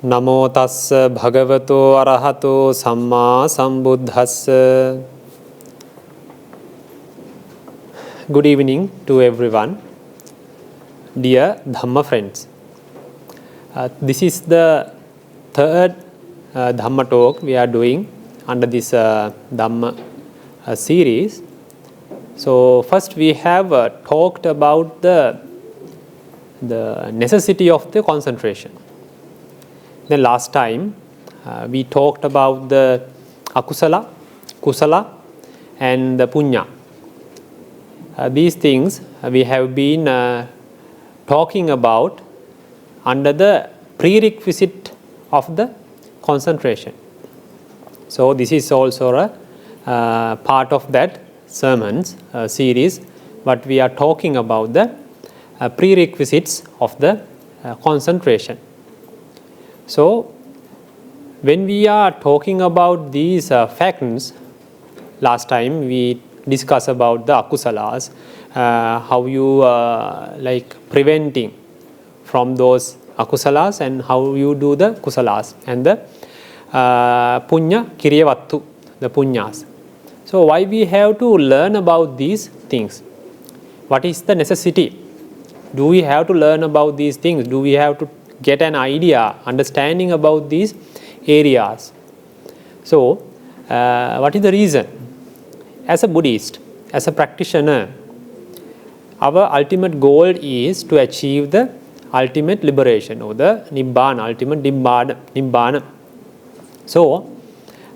Namo tassa bhagavato arahato samma sambuddhassa. Good evening to everyone. Dear Dhamma friends, this is the third Dhamma talk we are doing under this Dhamma series. So first we have talked about the necessity of the concentration. Then last time we talked about the akusala, kusala and the punya. These things we have been talking about under the prerequisite of the concentration. So this is also a part of that sermons series, but we are talking about the prerequisites of the concentration. So when we are talking about these factors, last time we discussed about the akusalas, how you like preventing from those akusalas and how you do the kusalas, and the punya kiriyavattu, the punyas. So why we have to learn about these things? What is the necessity? Do we have to learn about these things? Do we have to get an idea, understanding about these areas? So what is the reason? As a Buddhist, as a practitioner, our ultimate goal is to achieve the ultimate liberation, or the nibbana, ultimate nibbana. So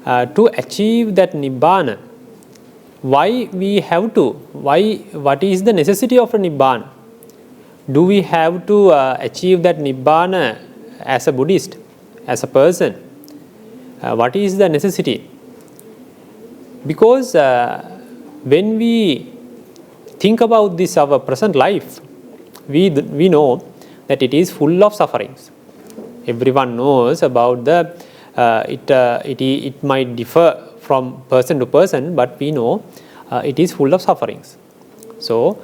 to achieve that nibbana, why we have to, what is the necessity of a nibbana? Do we have to achieve that nibbana as a Buddhist, as a person? What is the necessity? Because when we think about this, our present life, we know that it is full of sufferings. Everyone knows about the it might differ from person to person, but we know it is full of sufferings. So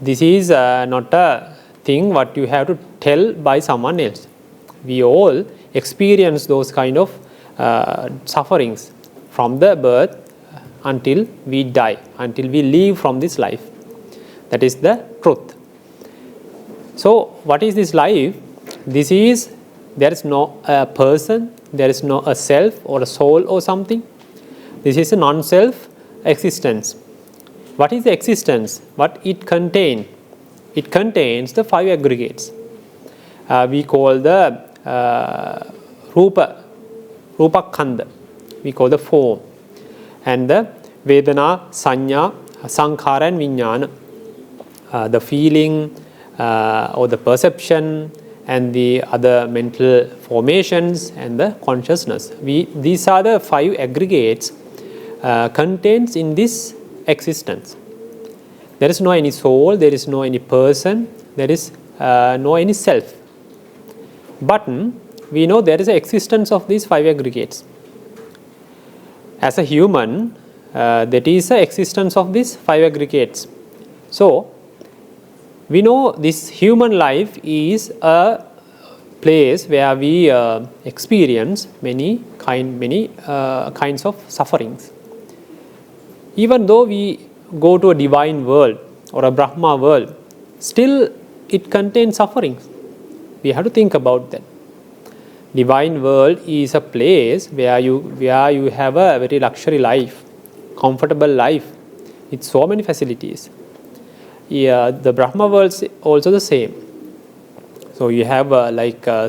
this is not a thing what you have to tell by someone else. We all experience those kind of sufferings from the birth until we die, until we leave from this life. That is the truth. So what is this life? This is, there is no person, there is no a self or a soul or something. This is a non-self existence. What is the existence? What it contains? It contains the five aggregates. We call the rupakkhandha. We call the form. And the vedana, sanya, sankhara and vijnana. The feeling or the perception and the other mental formations and the consciousness. These are the five aggregates contains in this existence. There is no any soul, there is no any person, there is no any self. But we know there is an existence of these five aggregates. As a human, that is the existence of these five aggregates. So we know this human life is a place where we experience many kinds of sufferings. Even though we go to a divine world or a Brahma world, still it contains sufferings. We have to think about that. Divine world is a place where you have a very luxury life, comfortable life with so many facilities. Yeah, the Brahma world is also the same. So you have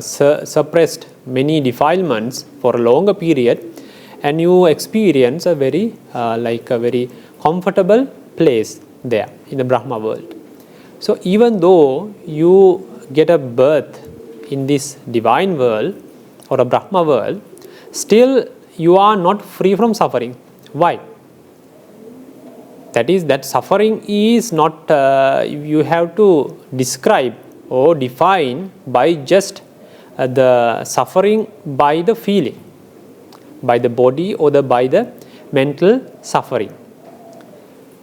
suppressed many defilements for a longer period, and you experience a very very comfortable place there in the Brahma world. So even though you get a birth in this divine world or a Brahma world, still you are not free from suffering. Why? That is, that suffering is not, you have to describe or define by just the suffering by the feeling, by the body or by the mental suffering.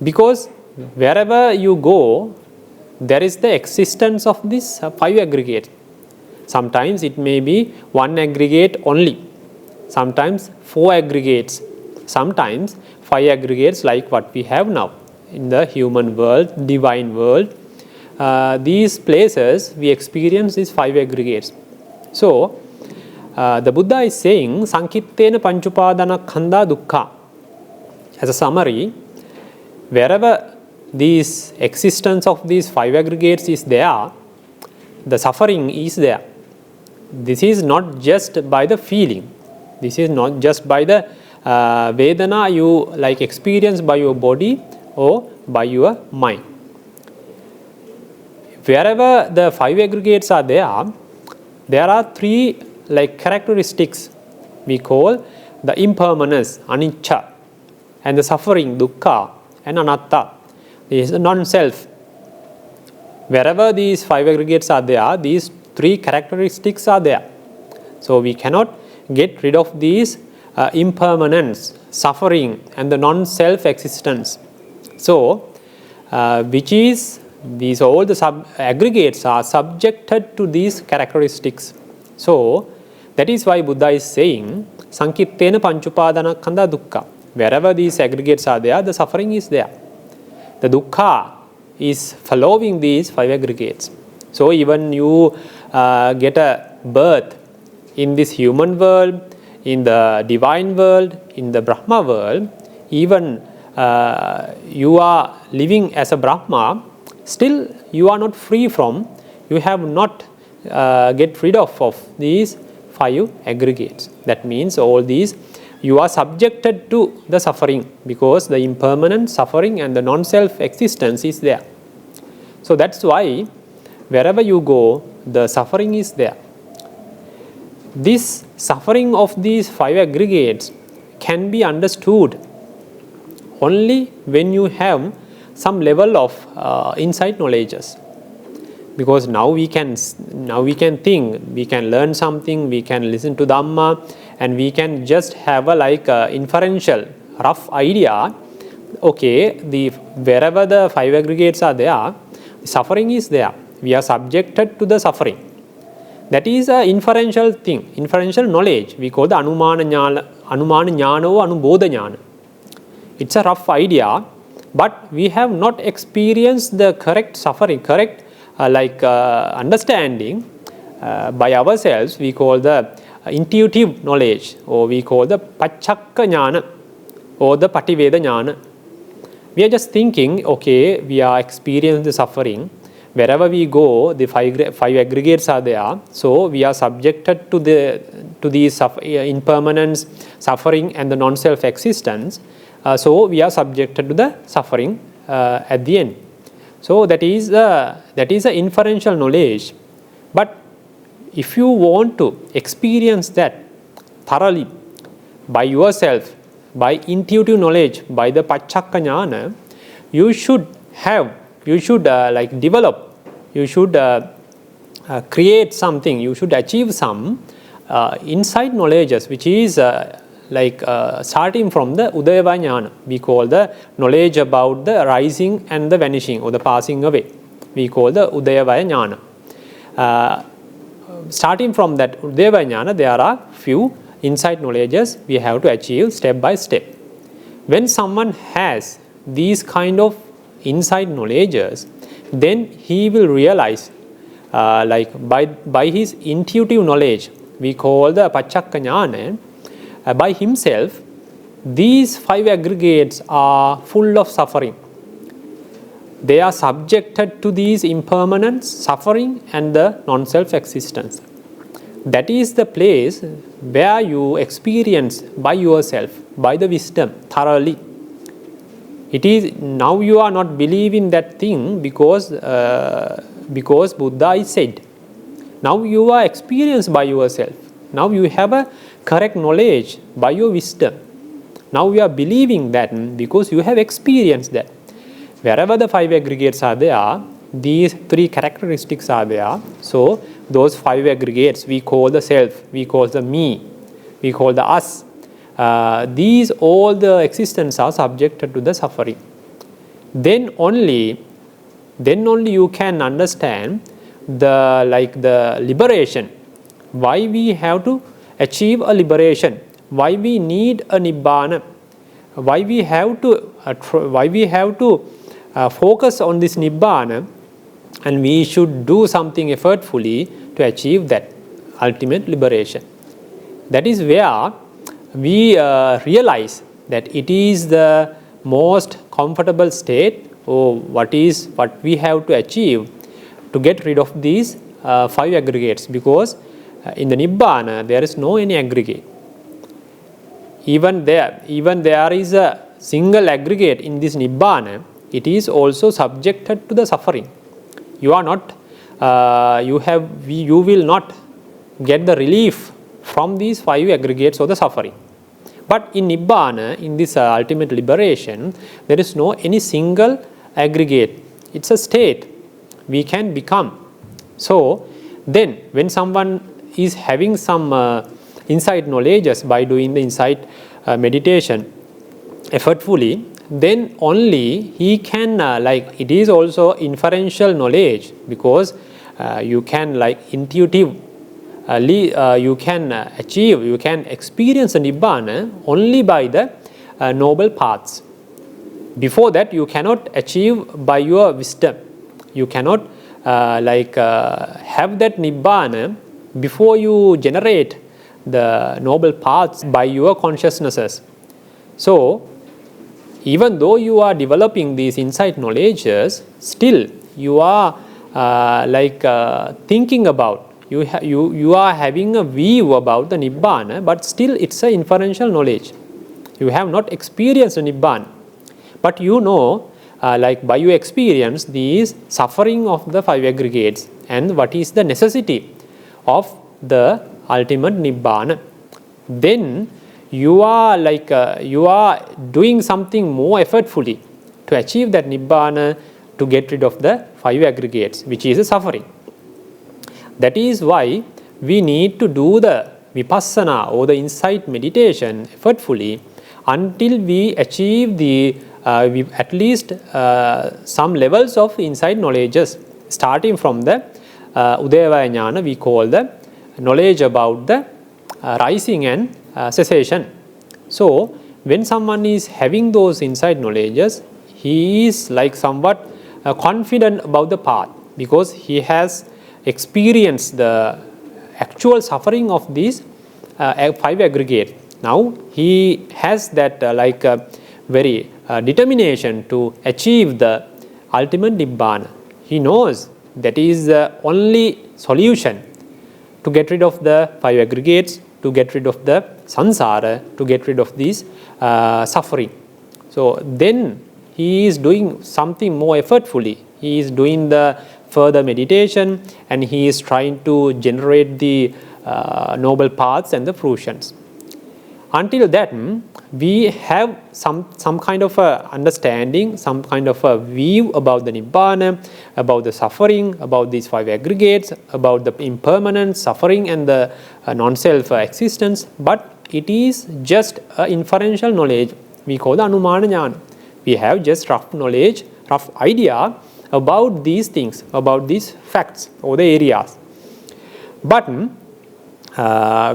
Because wherever you go, there is the existence of this five aggregates. Sometimes it may be one aggregate only. Sometimes 4 aggregates. Sometimes 5 aggregates like what we have now in the human world, divine world. These places we experience these 5 aggregates. So, the Buddha is saying, Sankittena Panchupadana Dukkha. As a summary, wherever this existence of these 5 aggregates is there, the suffering is there. This is not just by the feeling. This is not just by the Vedana you like experience by your body or by your mind. Wherever the 5 aggregates are there are 3 like characteristics we call the impermanence, anicca, and the suffering, dukkha, and anatta. This is the non-self. Wherever these 5 aggregates are there, these 3 characteristics are there. So we cannot get rid of these impermanence, suffering, and the non-self existence. So, which is these all the aggregates are subjected to these characteristics. So, that is why Buddha is saying, Sankittena Panchupadana Dukkha. Wherever these aggregates are there, the suffering is there. The dukkha is following these 5 aggregates. So, even you get a birth in this human world, in the divine world, in the Brahma world, even you are living as a Brahma, still you are not free from, you have not get rid of these 5 aggregates. That means all these, you are subjected to the suffering because the impermanent suffering and the non-self existence is there. So that's why wherever you go, the suffering is there. This suffering of these 5 aggregates can be understood only when you have some level of insight knowledges. Because now we can think, we can learn something, we can listen to Dhamma, and we can just have a inferential rough idea. Okay, wherever the 5 aggregates are there, suffering is there. We are subjected to the suffering. That is an inferential thing, inferential knowledge. We call the Anumana Jnana or Anubodha Jnana. It's a rough idea, but we have not experienced the correct suffering, correct understanding by ourselves. We call the intuitive knowledge, or we call the Pachakka Jnana or the Pativeda Jnana. We are just thinking, okay, we are experiencing the suffering. Wherever we go, the 5 aggregates are there. So we are subjected to these impermanence, suffering, and the non-self existence. So we are subjected to the suffering at the end. So that is a inferential knowledge. But if you want to experience that thoroughly by yourself, by intuitive knowledge, by the Pachakka Jnana, you should develop, you should create something, you should achieve some insight knowledges, which is starting from the Udayava Jnana. We call the knowledge about the rising and the vanishing or the passing away. We call the Udayava Jnana. Starting from that Udayava Jnana, there are few insight knowledges we have to achieve step by step. When someone has these kind of insight knowledges, then he will realize by his intuitive knowledge, we call the Pachakka Jnana, by himself, these 5 aggregates are full of suffering. They are subjected to these impermanence, suffering, and the non-self existence. That is the place where you experience by yourself, by the wisdom, thoroughly. It is now you are not believing that thing because Buddha is said. Now you are experienced by yourself. Now you have a correct knowledge by your wisdom. Now you are believing that because you have experienced that. Wherever the 5 aggregates are there, these 3 characteristics are there. So those 5 aggregates we call the self, we call the me, we call the us. These all the existence are subjected to the suffering. Then only you can understand the liberation why we have to achieve a liberation, why we need a nibbana, why we have to focus on this nibbana, and we should do something effortfully to achieve that ultimate liberation. That is where we realize that it is the most comfortable state, or what we have to achieve to get rid of these 5 aggregates, because in the nibbana there is no any aggregate. Even there is a single aggregate in this nibbana, it is also subjected to the suffering. You are not, you will not get the relief from these 5 aggregates of the suffering. But in nibbana, in this ultimate liberation, there is no any single aggregate. It's a state we can become. So then when someone is having some insight knowledges by doing the insight meditation effortfully, then only he can it is also inferential knowledge, because you can intuitively you can achieve, you can experience a nibbana only by the noble paths. Before that you cannot achieve by your wisdom. You cannot have that nibbana before you generate the noble paths by your consciousnesses. So even though you are developing these insight knowledges, still you are thinking about, you are having a view about the nibbana, but still it's an inferential knowledge. You have not experienced a nibbana, but you know by your experience these suffering of the 5 aggregates and what is the necessity of the ultimate nibbana. Then you are you are doing something more effortfully to achieve that nibbana, to get rid of the 5 aggregates, which is a suffering. That is why we need to do the vipassana or the insight meditation effortfully until we achieve the at least some levels of insight knowledges, starting from the Udayavaya Jnana, we call the knowledge about the rising and cessation. So when someone is having those insight knowledges, he is somewhat confident about the path, because he has experienced the actual suffering of these 5 aggregates. Now he has that very determination to achieve the ultimate nibbana. He knows that is the only solution to get rid of the 5 aggregates, to get rid of the samsara, to get rid of these suffering. So then he is doing something more effortfully. He is doing the further meditation, and he is trying to generate the noble paths and the fruitions. Until then, we have some kind of a understanding, some kind of a view about the nibbana, about the suffering, about these 5 aggregates, about the impermanent suffering and the non-self existence, but it is just an inferential knowledge. We call the anumana jnana. We have just rough knowledge, rough idea about these things, about these facts or the areas. But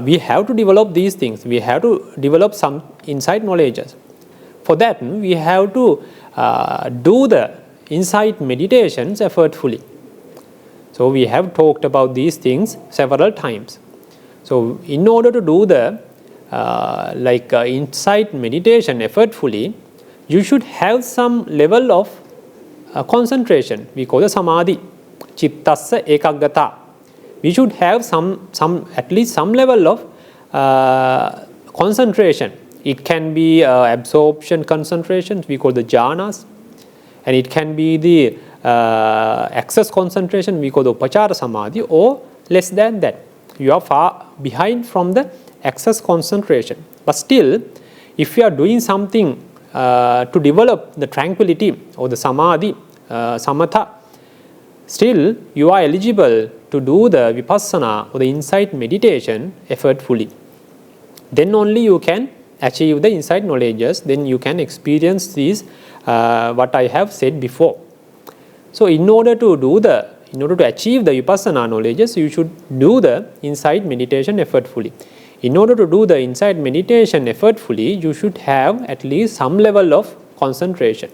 we have to develop these things. We have to develop some insight knowledges. For that, we have to do the insight meditations effortfully. So we have talked about these things several times. So in order to do the insight meditation effortfully, you should have some level of concentration. We call the samadhi, chittassa ekaggata. We should have at least some level of concentration. It can be absorption concentration, we call the jhanas, and it can be the access concentration, we call the upachara samadhi, or less than that. You are far behind from the access concentration. But still, if you are doing something to develop the tranquility or the samadhi, samatha, still you are eligible to do the vipassana or the insight meditation effortfully. Then only you can achieve the insight knowledges, then you can experience these what I have said before. So in order to do the to achieve the vipassana knowledges, you should do the insight meditation effortfully. In order to do the insight meditation effortfully, you should have at least some level of concentration.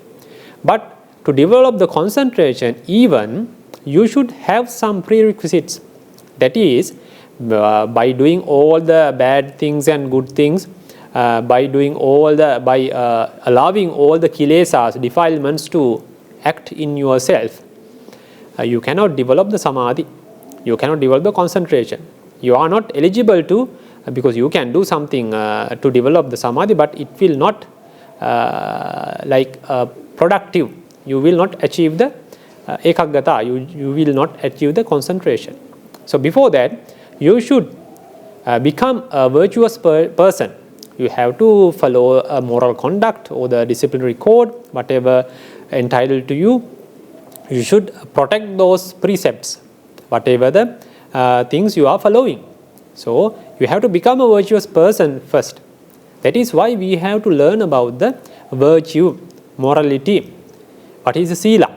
But to develop the concentration, even you should have some prerequisites. That is, by doing all the bad things and good things, by allowing all the kilesas, defilements to act in yourself, you cannot develop the samadhi. You cannot develop the concentration. You are not eligible to, because you can do something to develop the samadhi, but it will not productive. You will not achieve the ekaggata. You will not achieve the concentration. So before that, you should become a virtuous person. You have to follow a moral conduct or the disciplinary code, whatever entitled to you. You should protect those precepts, whatever the things you are following. So you have to become a virtuous person first. That is why we have to learn about the virtue, morality, what is the sila.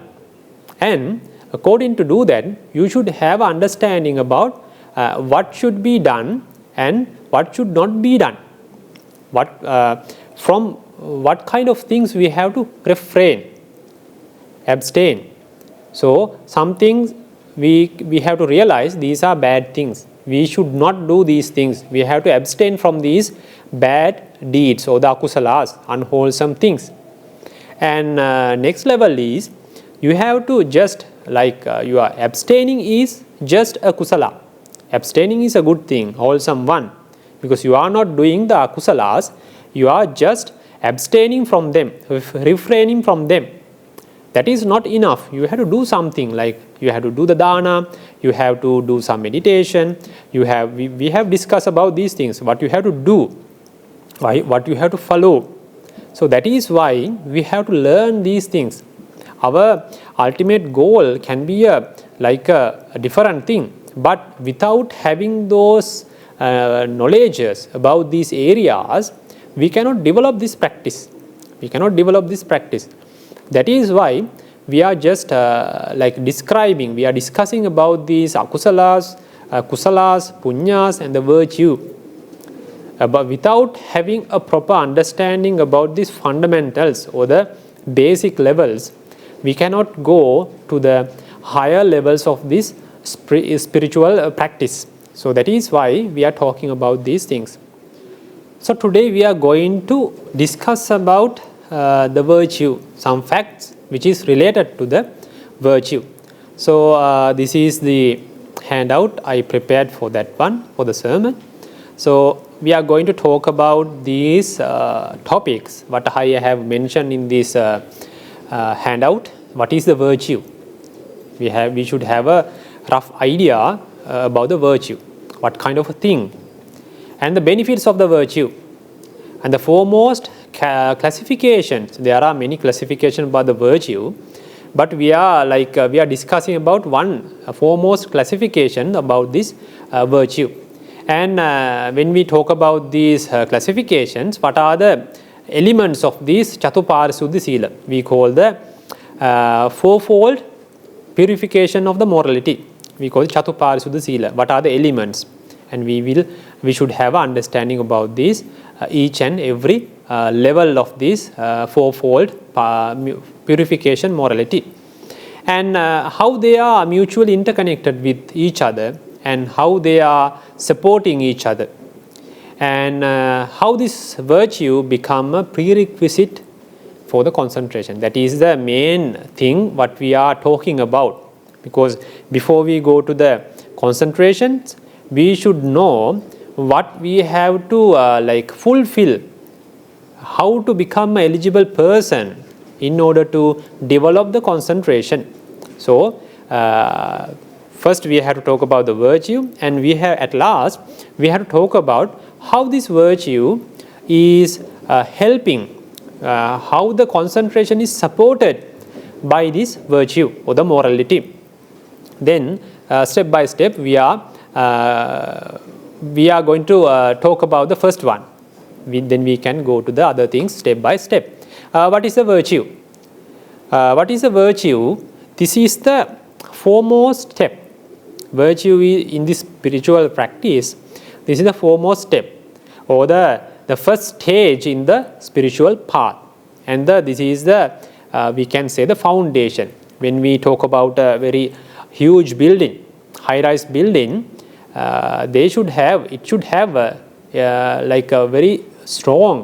And according to do that, you should have understanding about what should be done and what should not be done. From what kind of things we have to refrain, abstain. So some things we have to realize these are bad things. We should not do these things. We have to abstain from these bad deeds or the akusalas, unwholesome things. And next level is, you have to just you are abstaining is just a kusala. Abstaining is a good thing, wholesome one, because you are not doing the akusalas, you are just abstaining from them, refraining from them. That is not enough. You have to do something, like you have to do the dana, you have to do some meditation, we have discussed about these things, what you have to do, what you have to follow. So that is why we have to learn these things. Our ultimate goal can be a different thing, but without having those knowledges about these areas, we cannot develop this practice. That is why we are just we are discussing about these akusalas, kusalas, punyas and the virtue. But without having a proper understanding about these fundamentals or the basic levels, we cannot go to the higher levels of this spiritual practice. So that is why we are talking about these things. So today we are going to discuss about the virtue, some facts which is related to the virtue. So this is the handout I prepared for that one, for the sermon. So we are going to talk about these topics, what I have mentioned in this handout. What is the virtue? We should have a rough idea about the virtue, what kind of a thing, and the benefits of the virtue. And the foremost classifications, there are many classifications about the virtue, but we are discussing about one foremost classification about this virtue. And when we talk about these classifications, what are the elements of this Catupārisuddhisīla? We call the fourfold purification of the morality. We call it Catupārisuddhisīla. What are the elements? And we should have an understanding about this each and every level of this fourfold purification morality, and how they are mutually interconnected with each other, and how they are supporting each other, and how this virtue become a prerequisite for the concentration. That is the main thing what we are talking about, because before we go to the concentrations, we should know what we have to fulfill, how to become an eligible person in order to develop the concentration. So first we have to talk about the virtue, and at last we have to talk about how this virtue is helping, how the concentration is supported by this virtue or the morality. Then step by step we are going to talk about the first one. Then we can go to the other things step by step. What is the virtue? What is the virtue? This is the foremost step. Virtue in this spiritual practice, this is the foremost step, or the first stage in the spiritual path. And this is the, we can say, the foundation. When we talk about a very huge building, high-rise building, it should have like a very strong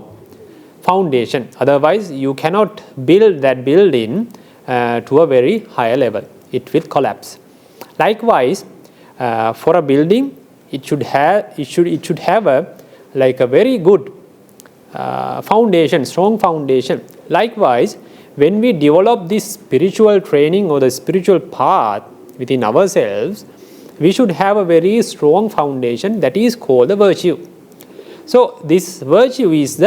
foundation. Otherwise, you cannot build that building to a very higher level. It will collapse. Likewise, for a building, it should have a like a very good foundation, strong foundation. Likewise, when we develop this spiritual training or the spiritual path within ourselves, we should have a very strong foundation that is called the virtue. So this virtue is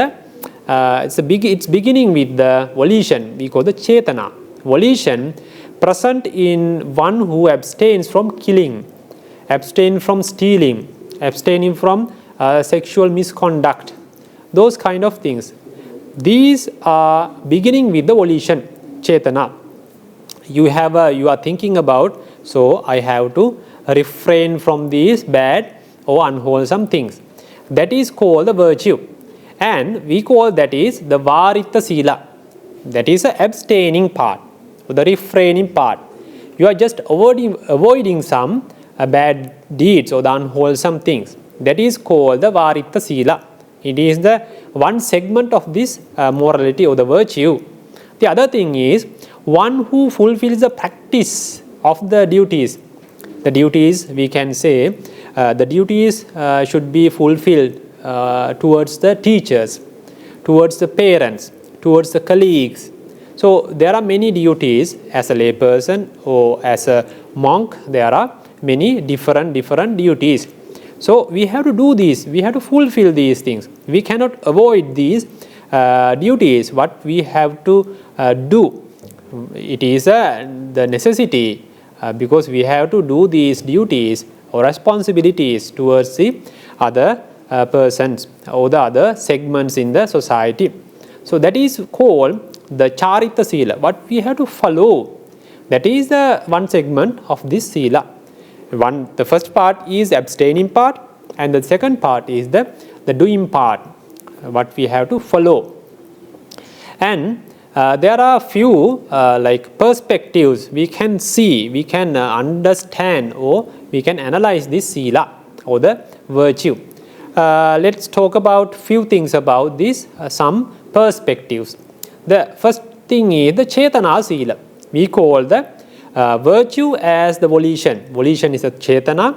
it's beginning with the volition, we call the cetana. Volition present in one who abstains from killing, abstain from stealing, abstaining from sexual misconduct, those kind of things. These are beginning with the volition, cetana. You are thinking about, so I have to refrain from these bad or unwholesome things. That is called the virtue. And we call that is the varitta sila. That is the abstaining part, or the refraining part. You are just avoiding some bad deeds or the unwholesome things. That is called the varitta sila. It is the one segment of this morality or the virtue. The other thing is one who fulfills the practice of the duties. The duties, we can say, the duties should be fulfilled towards the teachers, towards the parents, towards the colleagues. So there are many duties as a layperson or as a monk. There are many different duties. So we have to do these, we have to fulfill these things. We cannot avoid these duties, what we have to do. It is the necessity because we have to do these duties or responsibilities towards the other persons or the other segments in the society. So that is called the charita sila, what we have to follow. That is the one segment of this sila. The first part is abstaining part, and the second part is the doing part, what we have to follow. And there are few like perspectives we can see, we can understand, or we can analyze this sila or the virtue. Let's talk about few things about this, some perspectives. The first thing is the cetana sila. We call the virtue as the volition. Volition is a cetana.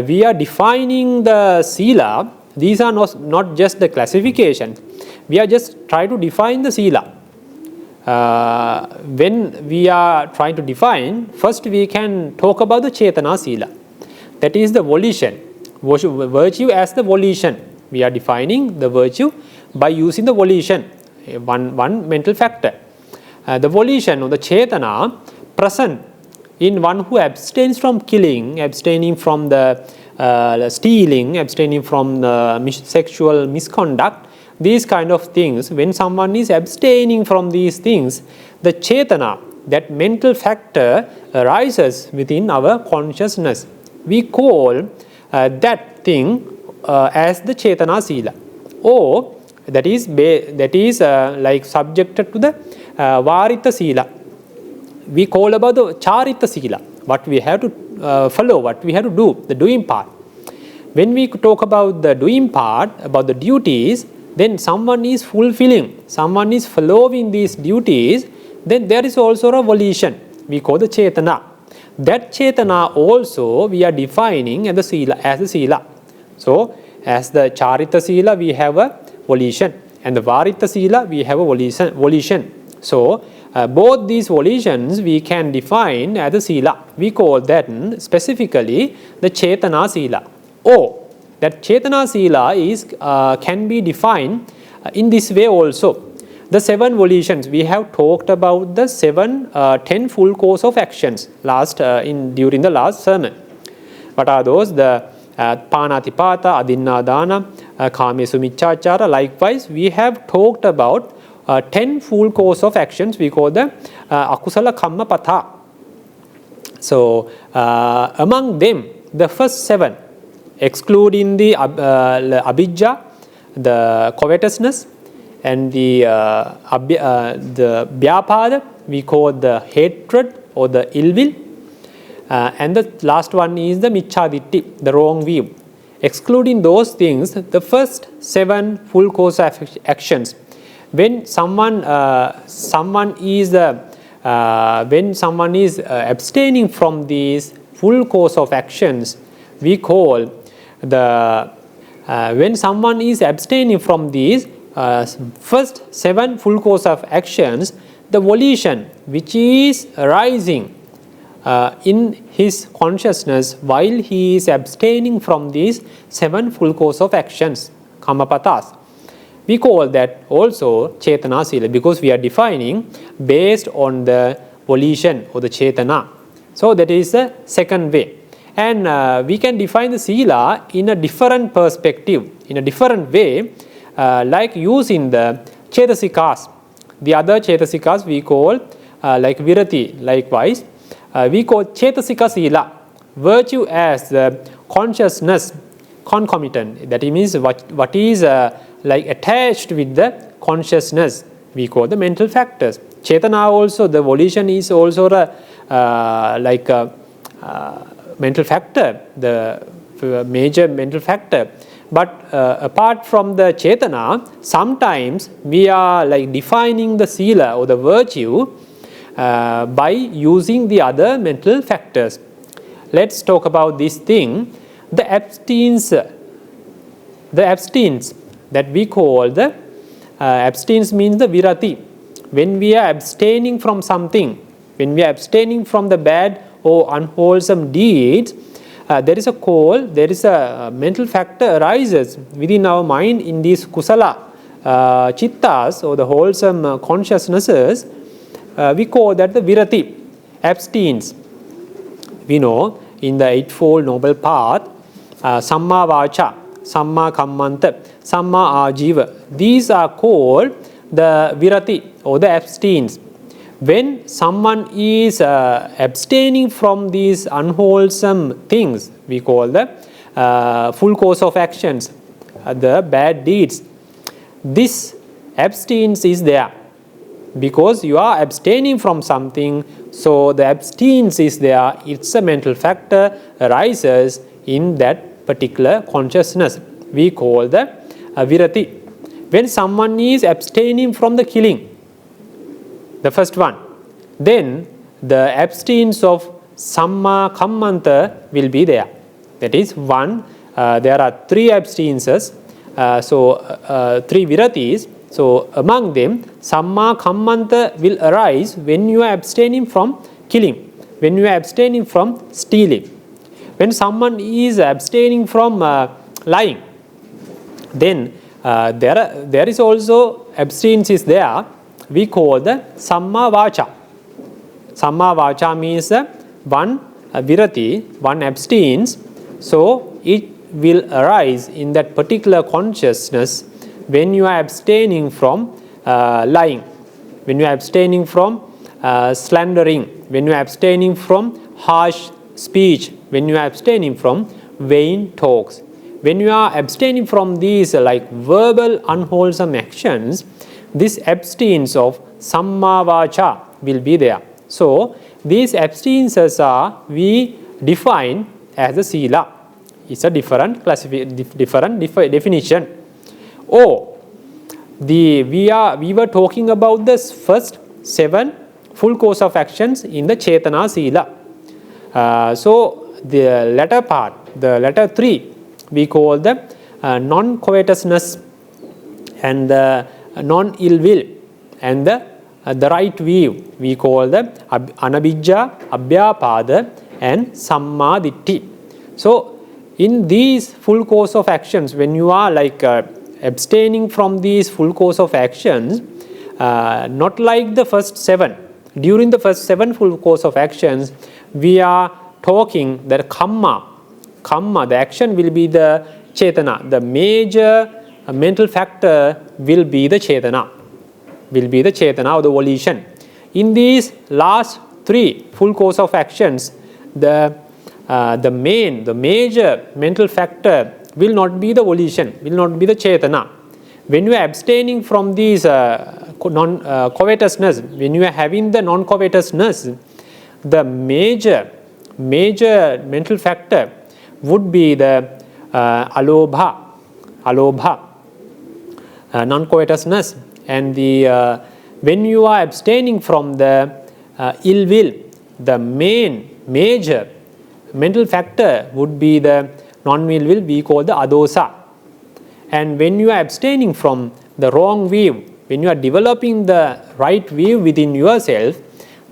We are defining the sila. These are not just the classifications. We are just trying to define the sila. When we are trying to define, first we can talk about the cetana sila. That is the volition. Virtue as the volition. We are defining the virtue by using the volition, one mental factor. The volition or the cetana present in one who abstains from killing, abstaining from the stealing, abstaining from the sexual misconduct, these kind of things. When someone is abstaining from these things, the cetana, that mental factor, arises within our consciousness. We call that thing as the cetana sila, or that is like subjected to the varitta sila. We call about the charita sila, what we have to follow, what we have to do, the doing part. When we talk about the doing part, about the duties, then someone is fulfilling, someone is following these duties, then there is also a volition. We call the cetana. That cetana also we are defining as the sila. So as the charita sila we have a volition, and the varitta sila we have a volition. So both these volitions we can define as a sila. We call that specifically the cetana sila. Or that cetana sila can be defined in this way also. The 7 volitions, we have talked about the 10 full course of actions during the last sermon. What are those? The panatipata, adinnadana, kamesu miccāchāra. Likewise, we have talked about 10 full course of actions. We call the akusala kamma patha. So among them, the first 7, excluding the abhijja, the covetousness, and the vyapada, we call the hatred or the ill will, and the last one is the micchaditti, the wrong view. Excluding those things, the first 7 full course of actions, when someone is abstaining from these full course of actions, we call the when someone is abstaining from these first 7 full course of actions, the volition which is arising in his consciousness while he is abstaining from these 7 full course of actions, kamapatas, we call that also chetana sila, because we are defining based on the volition or the chetana. So that is the second way. And we can define the sila in a different perspective, in a different way, like using the chetasikas. The other chetasikas we call like virati. Likewise, we call chetasika sila, virtue as the consciousness concomitant. That means what is like attached with the consciousness, we call the mental factors. Chetana also, the volition is also like a mental factor, the major mental factor. But apart from the chetana, sometimes we are like defining the sila or the virtue by using the other mental factors. Let's talk about this thing. The abstinence that we call the abstinence means the virati. When we are abstaining from something, when we are abstaining from the bad or unwholesome deeds, there is a mental factor arises within our mind in these kusala chittas or the wholesome consciousnesses. We call that the virati, abstinence. We know in the Eightfold Noble Path, samma vacha, samma kammanta, samma ajiva. These are called the virati or the abstinence. When someone is abstaining from these unwholesome things, we call the full course of actions, the bad deeds. This abstinence is there because you are abstaining from something, so the abstinence is there. It's a mental factor arises in that particular consciousness. We call the virati. When someone is abstaining from the killing, the first one, then the abstinence of samma kammanta will be there. That is one, there are 3 abstinences, 3 viratis. So among them, samma kammanta will arise when you are abstaining from killing, when you are abstaining from stealing. When someone is abstaining from lying, then there is also abstinence is there. We call the samma vacha. Samma vacha means one virati, one abstinence. So it will arise in that particular consciousness when you are abstaining from lying, when you are abstaining from slandering, when you are abstaining from harsh speech, when you are abstaining from vain talks. When you are abstaining from these like verbal unwholesome actions, this abstinence of samma vacha will be there. So these abstinences are we define as a sila. It's a different definition. Or we were talking about this first 7 full course of actions in the chetana sila. So the latter part, the latter 3, we call the non-covetousness and the non-ill will and the right view. We call the anabhijja, abhyapada and sammaditthi. So in these full course of actions, when you are like abstaining from these full course of actions, not like the first 7. During the first 7 full course of actions, we are talking that kamma, the action will be the chetana. The major mental factor will be the chetana, or the volition. In these last 3 full course of actions, the major mental factor will not be the volition, will not be the chetana. When you are abstaining from these covetousness, when you are having the non-covetousness, the major mental factor would be the alobha, non-covetousness, and the when you are abstaining from the ill will, the major mental factor would be the non-ill will, we call the adosa. And when you are abstaining from the wrong view, when you are developing the right view within yourself,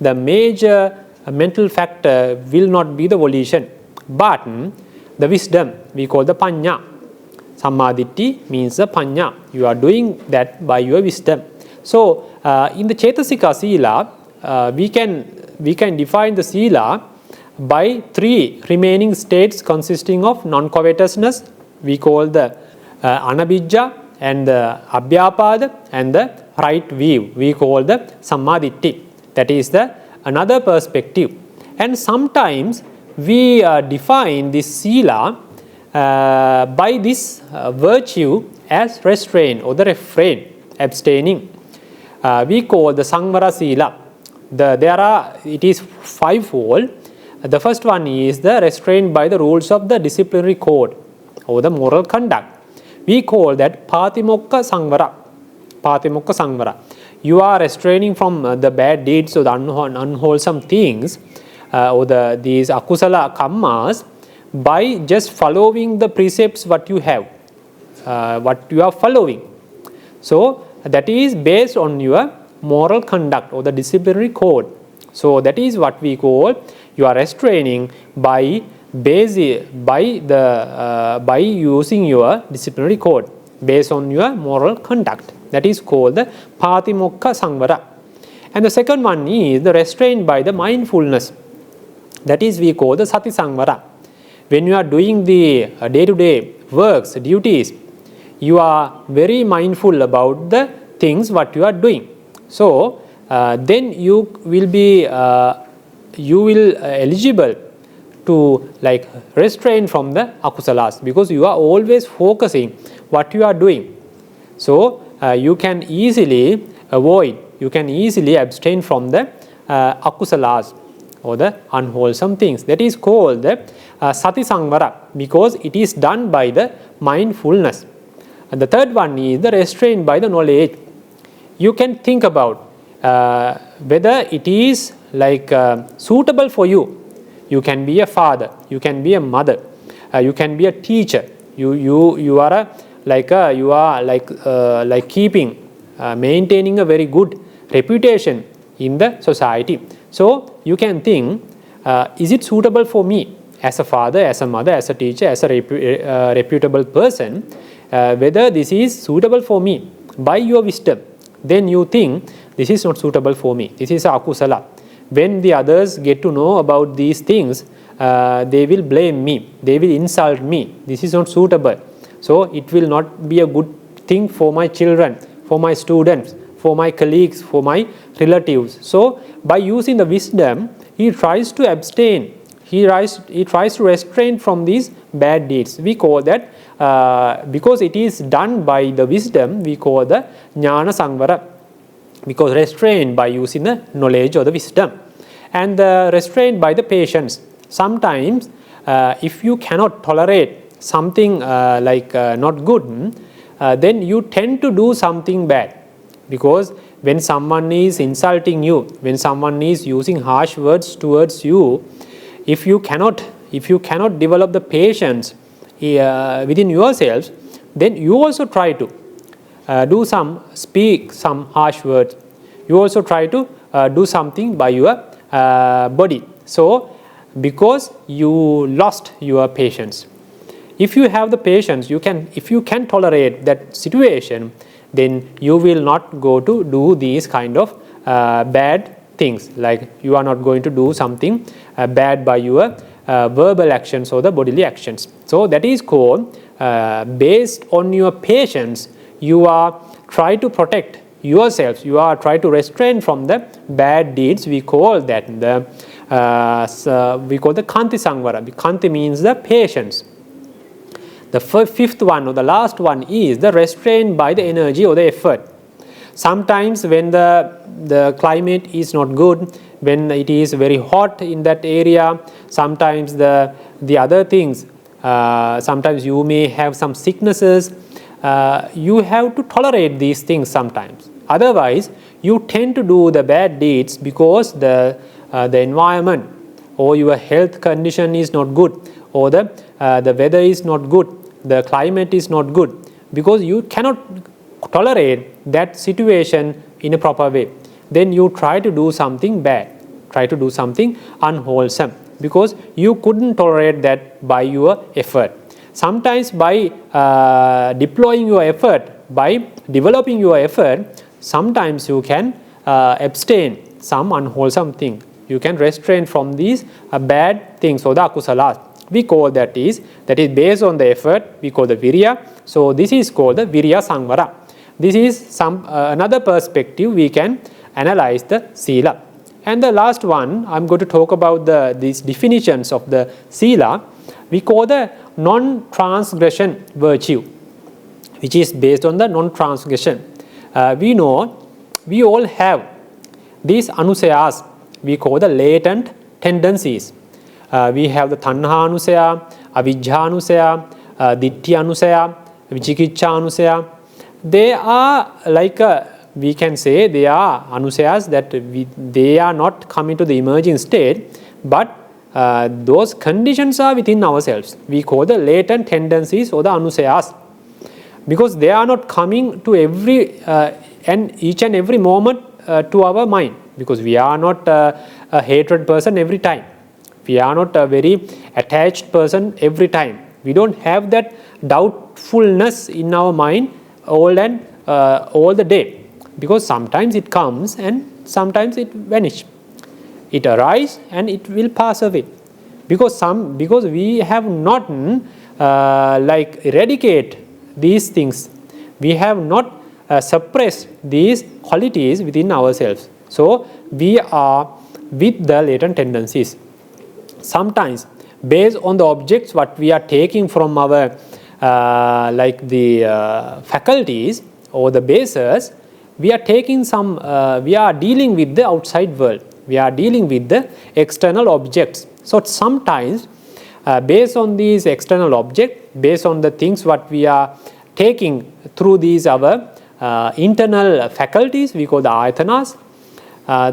the major mental factor will not be the volition, but the wisdom, we call the panya. Sammaditthi means the panya. You are doing that by your wisdom. So, in the Cetasika Sila, we can define the Sila by 3 remaining states consisting of non-covetousness, we call the anabijja, and the abhyapada, and the right view, we call the sammaditthi. That is the another perspective. And sometimes we define this sila by this virtue as restraint or the refrain, abstaining. We call the samvara sila. It is 5-fold. The first one is the restraint by the rules of the disciplinary code or the moral conduct. We call that patimokka samvara. Patimokka samvara. You are restraining from the bad deeds or the unwholesome things or these akusala kammas by just following the precepts what you have, what you are following. So that is based on your moral conduct or the disciplinary code. So that is what we call you are restraining by using your disciplinary code based on your moral conduct. That is called the patimokka samvara. And the second one is the restraint by the mindfulness. That is we call the sati samvara. When you are doing the day-to-day works, duties, you are very mindful about the things what you are doing. So then you will be eligible to like restrain from the akusalas, because you are always focusing what you are doing. So you can easily avoid, you can easily abstain from the akusalas or the unwholesome things. That is called the sati samvara, because it is done by the mindfulness. And the third one is the restraint by the knowledge. You can think about whether it is like suitable for you. You can be a father, you can be a mother, you can be a teacher. You are keeping, maintaining a very good reputation in the society. So you can think, is it suitable for me as a father, as a mother, as a teacher, as a reputable person, whether this is suitable for me by your wisdom. Then you think this is not suitable for me, this is a akusala. When the others get to know about these things, they will blame me, they will insult me, this is not suitable. So it will not be a good thing for my children, for my students, for my colleagues, for my relatives. So by using the wisdom, he tries to abstain, he tries to restrain from these bad deeds. We call that, because it is done by the wisdom, we call the jnana samvara, because restrained by using the knowledge or the wisdom. And the restrained by the patience. Sometimes if you cannot tolerate something not good, then you tend to do something bad. Because when someone is insulting you, when someone is using harsh words towards you, if you cannot develop the patience within yourselves, then you also try to speak some harsh words. You also try to do something by your body. So because you lost your patience. If you have the patience, if you can tolerate that situation, then you will not go to do these kind of bad things. Like you are not going to do something bad by your verbal actions or the bodily actions. So that is called, based on your patience, you are try to protect yourselves, you are trying to restrain from the bad deeds. We call that the Kanti Sangvara. Kanti means the patience. The fifth one or the last one is the restraint by the energy or the effort. Sometimes when the climate is not good, when it is very hot in that area, sometimes the other things, sometimes you may have some sicknesses, you have to tolerate these things sometimes. Otherwise, you tend to do the bad deeds because the environment or your health condition is not good, or the weather is not good, the climate is not good, because you cannot tolerate that situation in a proper way. Then you try to do something bad, try to do something unwholesome, because you couldn't tolerate that by your effort. Sometimes by deploying your effort, by developing your effort, sometimes you can abstain some unwholesome thing. You can restrain from these bad things or the akusalas. We call that is based on the effort. We call the virya. So this is called the virya sangvara. This is another perspective we can analyze the sila. And the last one, I'm going to talk about these definitions of the sila. We call the non-transgression virtue, which is based on the non-transgression. We know we all have these anusayas. We call the latent tendencies. We have the tanha anusaya, avijja anusaya, ditthiya anusaya, vichikiච්ඡa anusaya. They are like we can say they are anusayas that they are not coming to the emerging state, but those conditions are within ourselves. We call the latent tendencies or the anusayas, because they are not coming to each and every moment to our mind, because we are not a hatred person every time. We are not a very attached person every time. We don't have that doubtfulness in our mind all the day, because sometimes it comes and sometimes it vanishes. It arises and it will pass away, because we have not eradicate these things. We have not suppressed these qualities within ourselves. So we are with the latent tendencies. Sometimes based on the objects what we are taking from our faculties or the bases, we are taking we are dealing with the outside world. We are dealing with the external objects. So sometimes based on these external objects, based on the things what we are taking through these our internal faculties, we call the ayatanas,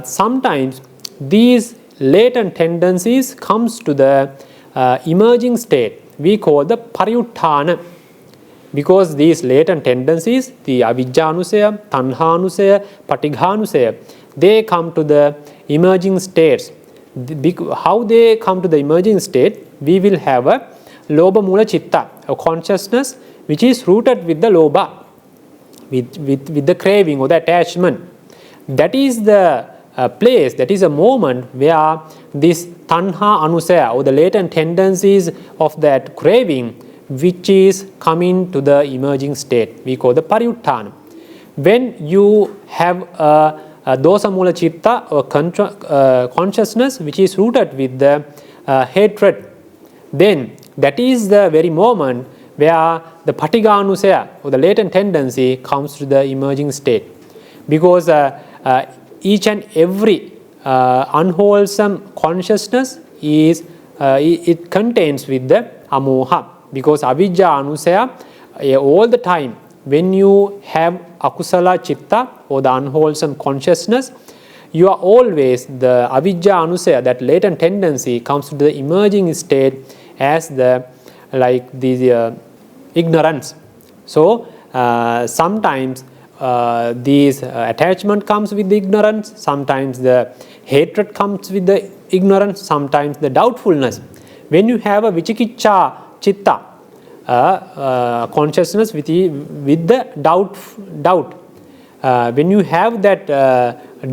sometimes these latent tendencies comes to the emerging state. We call the pariyutthana, because these latent tendencies, the avijjanusaya, tanhanusaya, patighanusaya, they come to the emerging states. How they come to the emerging state? We will have a lobha mula chitta, a consciousness which is rooted with the lobha, with the craving or the attachment. That is the place, that is a moment where this tanha anusaya or the latent tendencies of that craving, which is coming to the emerging state, we call the pariyutthana. When you have a dosa mula chitta or consciousness which is rooted with the hatred, then that is the very moment where the patighanusaya or the latent tendency comes to the emerging state, because each and every unwholesome consciousness is it contains with the amoha, because avijja anusaya all the time when you have akusala chitta or the unwholesome consciousness, you are always the avijja anusaya, that latent tendency comes to the emerging state as the ignorance. So sometimes these attachment comes with the ignorance, sometimes the hatred comes with the ignorance, sometimes the doubtfulness. When you have a vichikiච්ඡa chitta, consciousness with the doubt, when you have that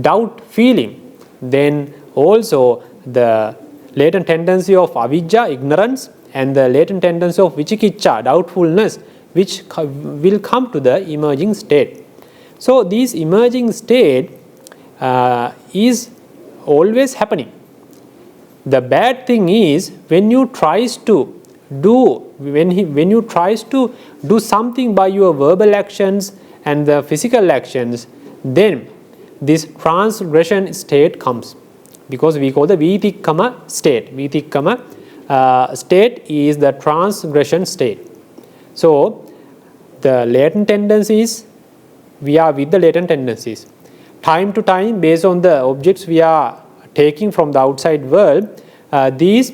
doubt feeling, then also the latent tendency of avijja, ignorance, and the latent tendency of vichikiච්ඡa, doubtfulness, which will come to the emerging state. So this emerging state is always happening. The bad thing is when you tries to do something by your verbal actions and the physical actions, then this transgression state comes, because we call the vitikkama state. Vitikkama state is the transgression state. So the latent tendencies, we are with the latent tendencies. Time to time, based on the objects we are taking from the outside world, these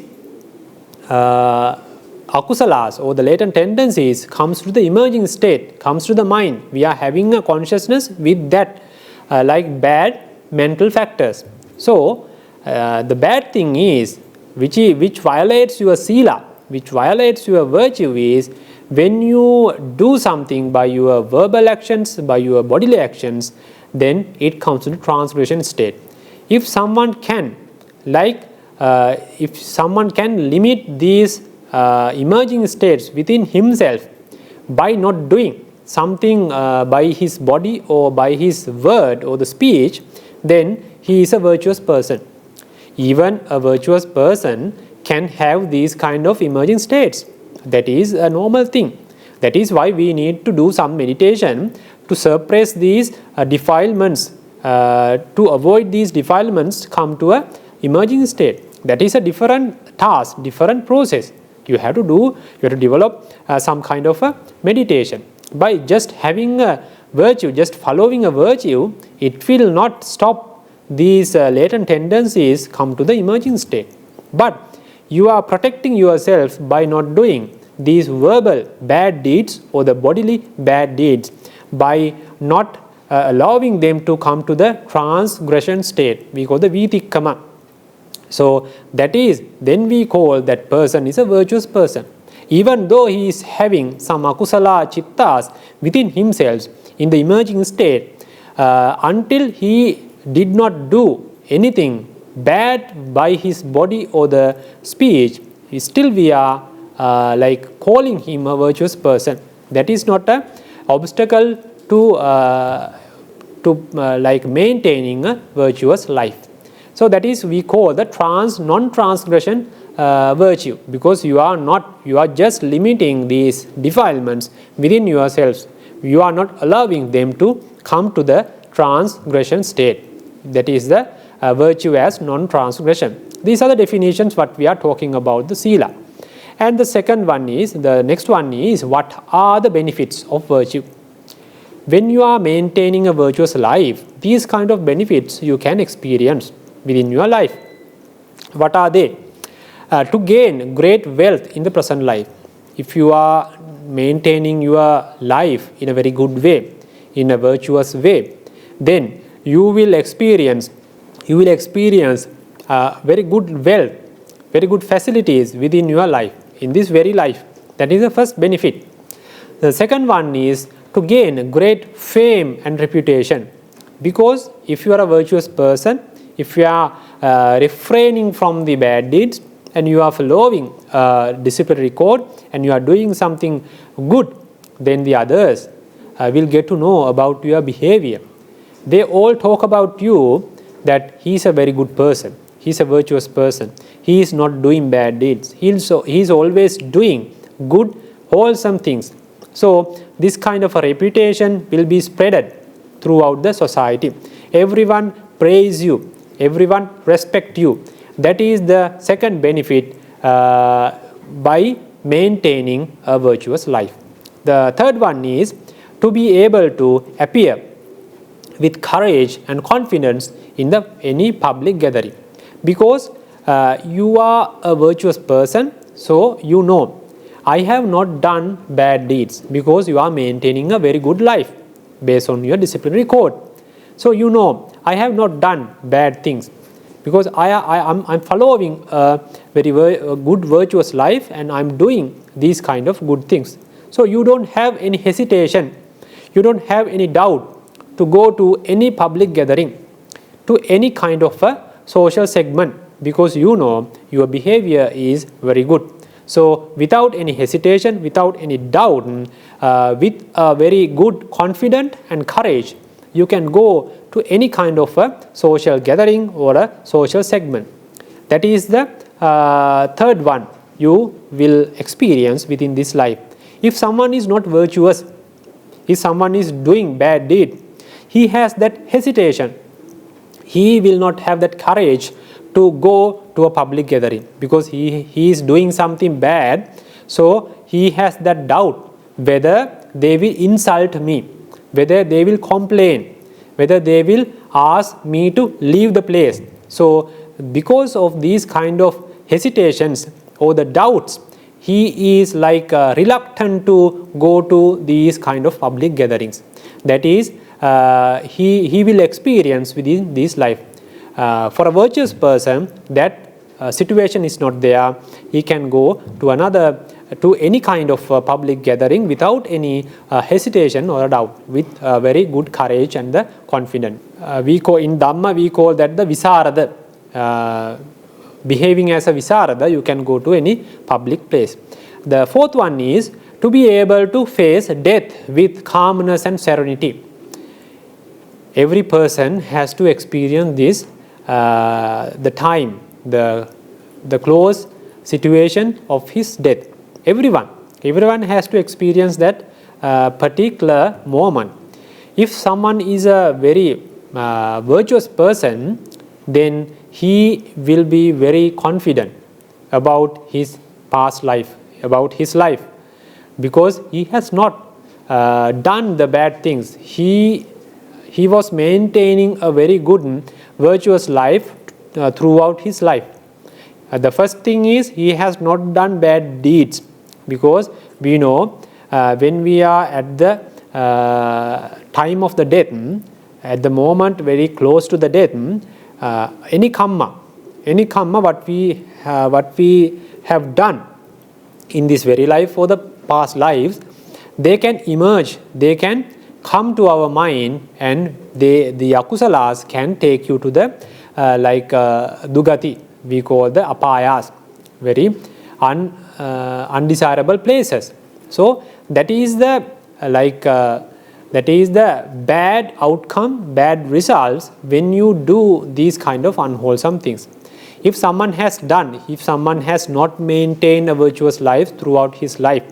akusalas or the latent tendencies comes to the emerging state, comes to the mind. We are having a consciousness with that like bad mental factors. So the bad thing is, which violates your sila, which violates your virtue, is when you do something by your verbal actions, by your bodily actions, then it comes to the transgression state. If someone can, if someone can limit these emerging states within himself by not doing something by his body or by his word or the speech, then he is a virtuous person. Even a virtuous person can have these kind of emerging states. That is a normal thing. That is why we need to do some meditation to suppress these defilements, to avoid these defilements come to a emerging state. That is a different task, different process. You have to develop some kind of a meditation. By just having a virtue, just following a virtue, it will not stop these latent tendencies come to the emerging state. But you are protecting yourself by not doing these verbal bad deeds or the bodily bad deeds, by not allowing them to come to the transgression state. We call the vitikkama. So that is, then we call that person is a virtuous person. Even though he is having some akusala chittas within himself in the emerging state, until he did not do anything bad by his body or the speech, still we are like calling him a virtuous person. That is not an obstacle to like maintaining a virtuous life. So that is we call the non-transgression virtue, because you are just limiting these defilements within yourselves. You are not allowing them to come to the transgression state. That is the virtue as non-transgression. These are the definitions what we are talking about the sila. And the second one is, the next one is, what are the benefits of virtue? When you are maintaining a virtuous life, these kind of benefits you can experience within your life. What are they? To gain great wealth in the present life. If you are maintaining your life in a very good way, in a virtuous way, then you will experience very good wealth, very good facilities within your life, in this very life. That is the first benefit. The second one is to gain great fame and reputation. Because if you are a virtuous person, if you are refraining from the bad deeds and you are following disciplinary code and you are doing something good, then the others will get to know about your behavior. They all talk about you that he is a very good person, he is a virtuous person, he is not doing bad deeds, he is always doing good, wholesome things. So this kind of a reputation will be spreaded throughout the society. Everyone praise you, everyone respect you. That is the second benefit by maintaining a virtuous life. The third one is to be able to appear with courage and confidence in any public gathering. Because you are a virtuous person, so you know, I have not done bad deeds, because you are maintaining a very good life based on your disciplinary code. So you know, I have not done bad things, because I'm following a very good virtuous life and I'm doing these kind of good things. So you don't have any hesitation, you don't have any doubt to go to any public gathering, to any kind of a social segment, because you know your behavior is very good. So without any hesitation, without any doubt, with a very good confidence and courage, you can go to any kind of a social gathering or a social segment. That is the third one you will experience within this life. If someone is not virtuous, if someone is doing bad deed, he has that hesitation. He will not have that courage to go to a public gathering because he is doing something bad. So he has that doubt whether they will insult me, whether they will complain, whether they will ask me to leave the place. So because of these kind of hesitations or the doubts, he is like reluctant to go to these kind of public gatherings. That is, he will experience within this life. For a virtuous person, that situation is not there. He can go to any kind of public gathering without any hesitation or doubt, with very good courage and the confidence. In Dhamma we call that the Visarada. Behaving as a Visarada, you can go to any public place. The fourth one is to be able to face death with calmness and serenity. Every person has to experience this, the time, the close situation of his death. Everyone has to experience that particular moment. If someone is a very virtuous person, then he will be very confident about his past life, about his life, because he has not done the bad things. He was maintaining a very good, virtuous life throughout his life. The first thing is he has not done bad deeds, because we know when we are at the time of the death, at the moment very close to the death, any karma what we have done in this very life or the past lives, they can emerge, they can come to our mind, and the akusalas can take you to the dugati, we call the apayas, very undesirable places. So that is the bad outcome, bad results when you do these kind of unwholesome things. If someone has not maintained a virtuous life throughout his life,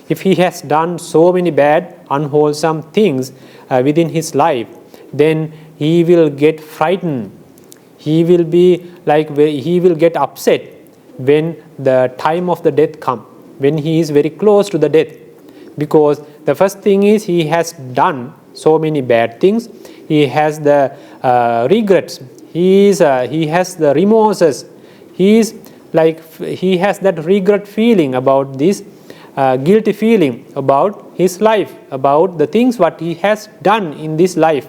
if he has done so many bad, unwholesome things within his life, then he will get frightened. He will get upset when the time of the death comes, when he is very close to the death. Because the first thing is he has done so many bad things. He has the regrets. He has the remorses. He has that regret feeling about this, guilty feeling about his life, about the things what he has done in this life.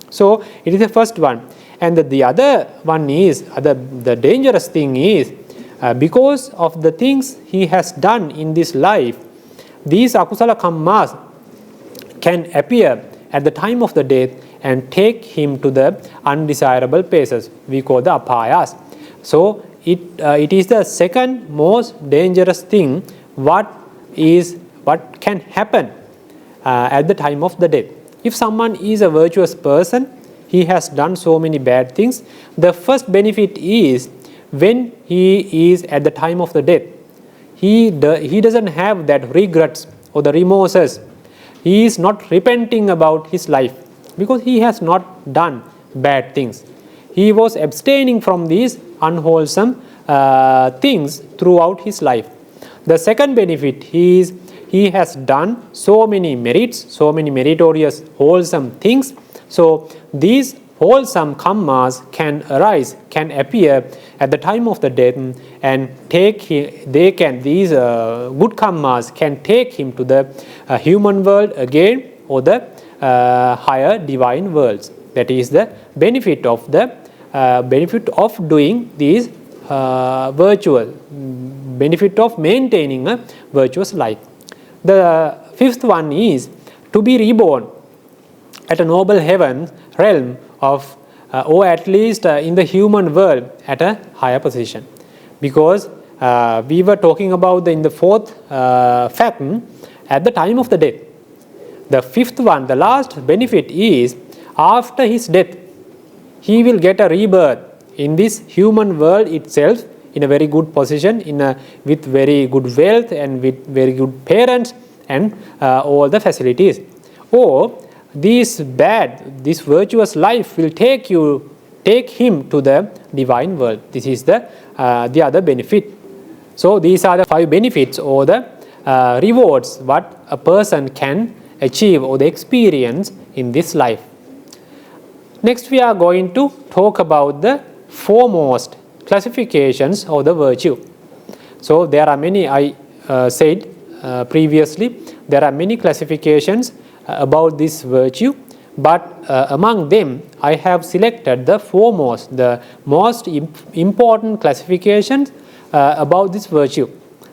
So it is the first one. And the other one is, the dangerous thing is, because of the things he has done in this life, these akusala kammas can appear at the time of the death and take him to the undesirable places. We call the apayas. So it is the second most dangerous thing what can happen at the time of the death. If someone is a virtuous person, he has done so many bad things, the first benefit is when he is at the time of the death, he doesn't have that regrets or the remorses. He is not repenting about his life because he has not done bad things. He was abstaining from these unwholesome things throughout his life. The second benefit is he has done so many merits, so many meritorious, wholesome things. So these wholesome karmas can arise, can appear at the time of the death, and these good karmas can take him to the human world again, or the higher divine worlds. That is the benefit of doing these virtual, benefit of maintaining a virtuous life. The fifth one is to be reborn at a noble heaven realm of, or at least in the human world at a higher position. Because we were talking about in the fourth fact, at the time of the death. The fifth one, the last benefit is after his death, he will get a rebirth in this human world itself, in a very good position, with very good wealth and with very good parents and all the facilities. Or this virtuous life will take him to the divine world. This is the other benefit. So these are the 5 benefits or the rewards what a person can achieve or the experience in this life. Next we are going to talk about the foremost classifications of the virtue. So there are many, I said previously, there are many classifications about this virtue, but among them I have selected the foremost, the most important classifications about this virtue.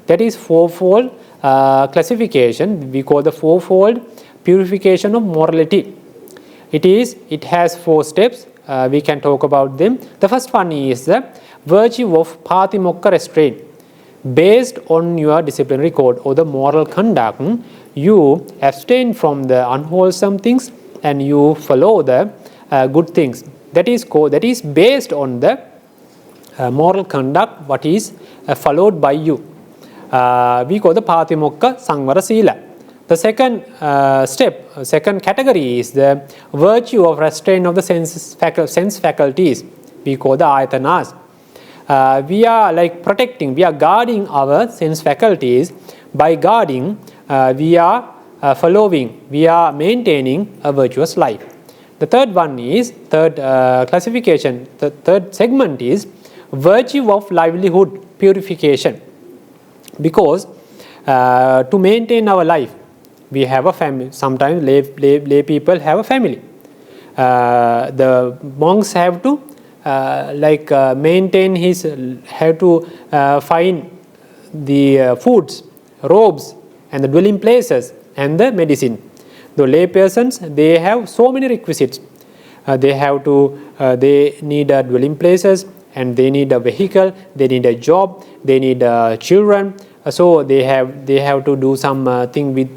That is fourfold classification. We call the fourfold purification of morality. It has 4 steps. We can talk about them. The first one is the virtue of patimokka restraint. Based on your disciplinary code or the moral conduct, you abstain from the unwholesome things and you follow the good things. That is based on the moral conduct what is followed by you. We call the patimokka sangvara sila. The second second category is the virtue of restraint of the sense faculties. We call the ayatanas. We are like protecting, we are guarding our sense faculties. By guarding, we are following, we are maintaining a virtuous life. The third one is, classification, the third segment is virtue of livelihood purification. Because to maintain our life, we have a family. Sometimes lay people have a family. The monks have to maintain have to find the foods, robes and the dwelling places and the medicine. The lay persons, they have so many requisites. They need dwelling places and they need a vehicle, they need a job, they need children. So they have to do some thing with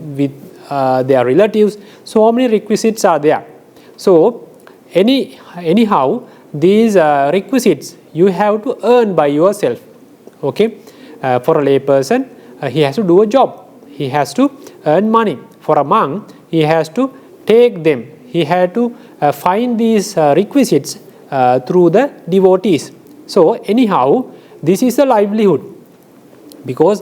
their relatives. So many requisites are there. So anyhow, these requisites you have to earn by yourself. Okay, for a lay person, he has to do a job. He has to earn money. For a monk, he has to take them. He has to find these requisites through the devotees. So anyhow, this is a livelihood, because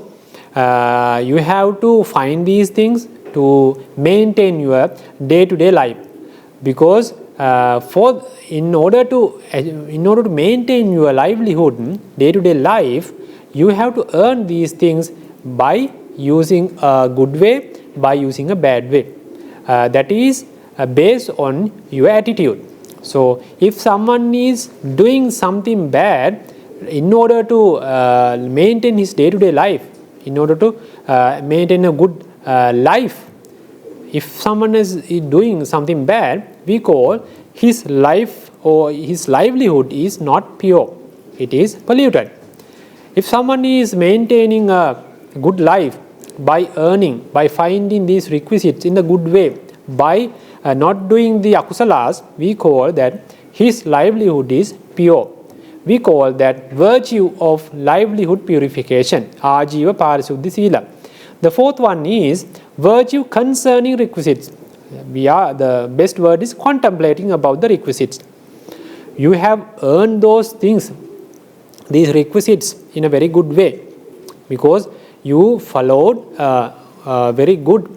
you have to find these things to maintain your day-to-day life. Because in order to maintain your livelihood, day-to-day life, you have to earn these things by using a good way, by using a bad way. That is based on your attitude. So if someone is doing something bad, in order to maintain his day-to-day life, in order to maintain a good life, if someone is doing something bad, we call his life or his livelihood is not pure. It is polluted. If someone is maintaining a good life by earning, by finding these requisites in a good way, by not doing the akusalas, we call that his livelihood is pure. We call that virtue of livelihood purification, Catupārisuddhisīla. The fourth one is virtue concerning requisites. The best word is contemplating about the requisites. You have earned those things, these requisites, in a very good way, because you followed a very good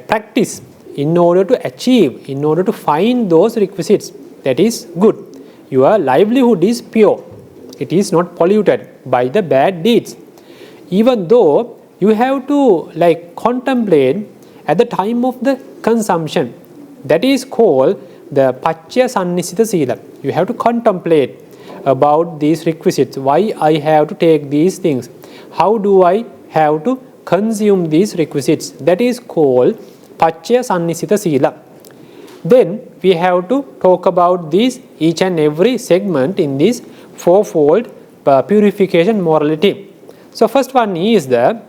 practice in order to achieve, in order to find those requisites. That is good. Your livelihood is pure. It is not polluted by the bad deeds. Even though you have to contemplate at the time of the consumption. That is called the Pacchaya Sannissita Sila. You have to contemplate about these requisites. Why I have to take these things? How do I have to consume these requisites? That is called Pacchaya Sannissita Sila. Then we have to talk about these each and every segment in this fourfold purification morality. So first one is the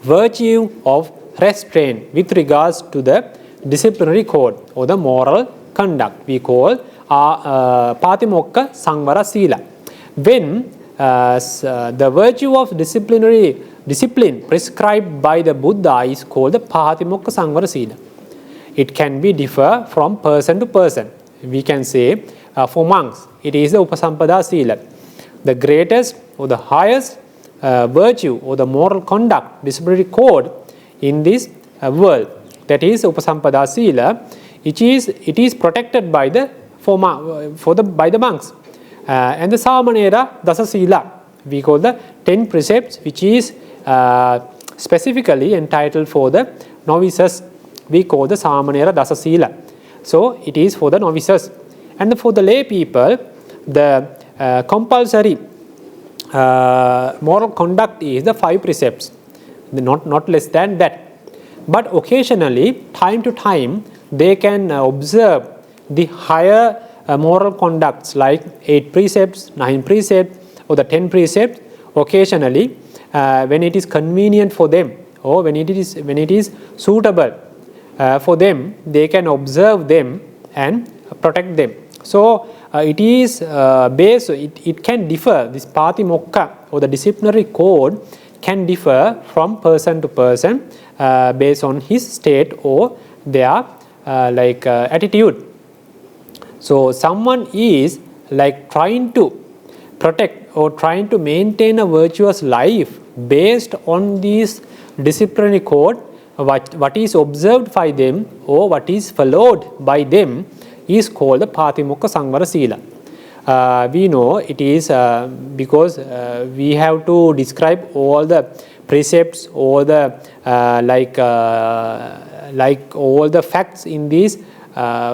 virtue of restraint with regards to the disciplinary code or the moral conduct. We call Patimokka Samvara Sila. When the virtue of discipline prescribed by the Buddha is called the Patimokka Samvara Sila. It can be differ from person to person. We can say for monks, it is the Upasampada Sila. The greatest or the highest virtue or the moral conduct, disciplinary code in this world, that is Upasampada Sila. It is protected by the by the monks. And the Samanera Dasa Sila, we call the 10 precepts, which is specifically entitled for the novices. We call the Samanera Dasa Sila. So it is for the novices. And for the lay people, the compulsory moral conduct is the 5 precepts, not less than that. But occasionally, time to time, they can observe the higher moral conducts like 8 precepts, 9 precepts, or the 10 precepts. Occasionally, when it is convenient for them, or when it is suitable for them, they can observe them and protect them. So it is based. It can differ. This Patimokka or the disciplinary code can differ from person to person based on his state or their attitude. So someone is like trying to protect or trying to maintain a virtuous life based on this disciplinary code. What is observed by them or what is followed by them is called the Patimokka Samvara Sila. We know it is because we have to describe all the precepts, all the all the facts in these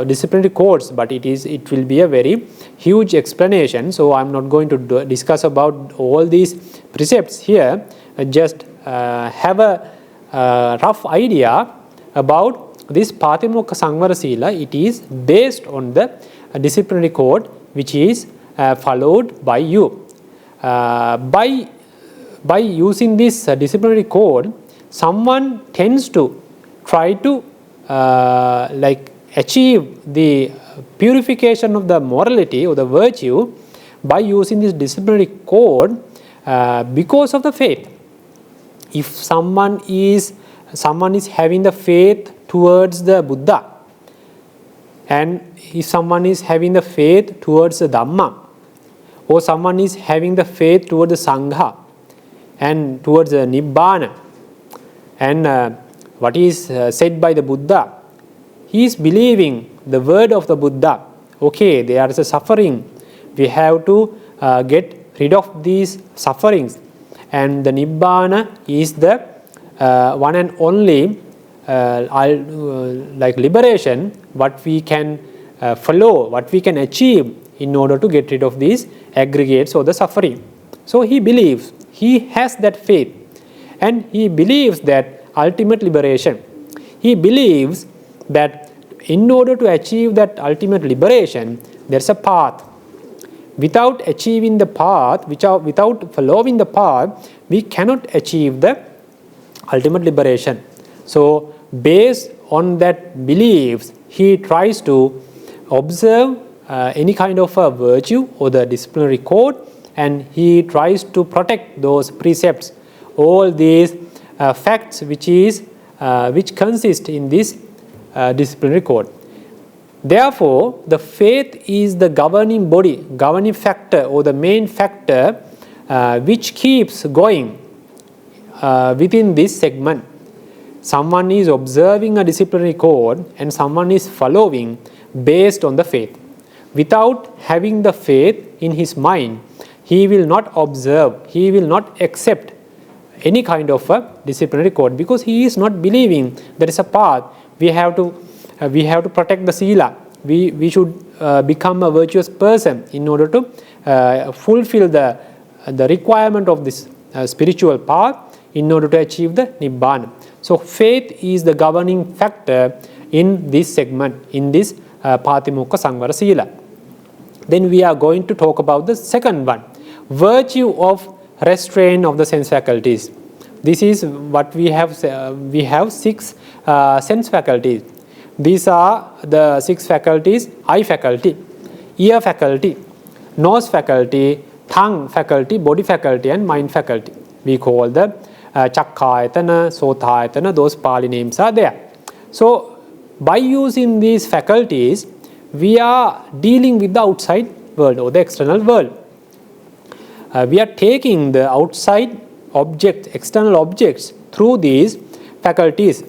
disciplinary codes, but it will be a very huge explanation. So I'm not going to discuss about all these precepts here. Just have a rough idea about this Patimokka Samvara Sila. It is based on the disciplinary code which is followed by you. By using this disciplinary code, someone tends to try to achieve the purification of the morality or the virtue by using this disciplinary code because of the faith. If someone is having the faith towards the Buddha, and if someone is having the faith towards the Dhamma, or someone is having the faith towards the Sangha and towards the Nibbana, and what is said by the Buddha, he is believing the word of the Buddha. Okay, there is a suffering. We have to get rid of these sufferings. And the Nibbana is the one and only liberation, what we can follow, what we can achieve in order to get rid of these aggregates or the suffering. So he believes, he has that faith, and he believes that ultimate liberation. He believes that in order to achieve that ultimate liberation, there's a path. Without achieving the path, without following the path, we cannot achieve the ultimate liberation. So based on that beliefs, he tries to observe any kind of a virtue or the disciplinary code, and he tries to protect those precepts, all these facts which consist in this disciplinary code. Therefore, the faith is the governing body, governing factor or the main factor which keeps going within this segment. Someone is observing a disciplinary code and someone is following based on the faith. Without having the faith in his mind, he will not observe, he will not accept any kind of a disciplinary code, because he is not believing there is a path. We have to protect the sila. We should become a virtuous person in order to fulfill the requirement of this spiritual path in order to achieve the Nibbana. So faith is the governing factor in this segment, in this Patimokka Samvara Sila. Then we are going to talk about the second one, virtue of restraint of the sense faculties. This is what we have. We have 6 sense faculties. These are the 6 faculties: eye faculty, ear faculty, nose faculty, tongue faculty, body faculty, and mind faculty. We call the Chakkāyatana, Sotāyatana, those Pali names are there. So, by using these faculties, we are dealing with the outside world or the external world. We are taking the outside objects, external objects through these faculties.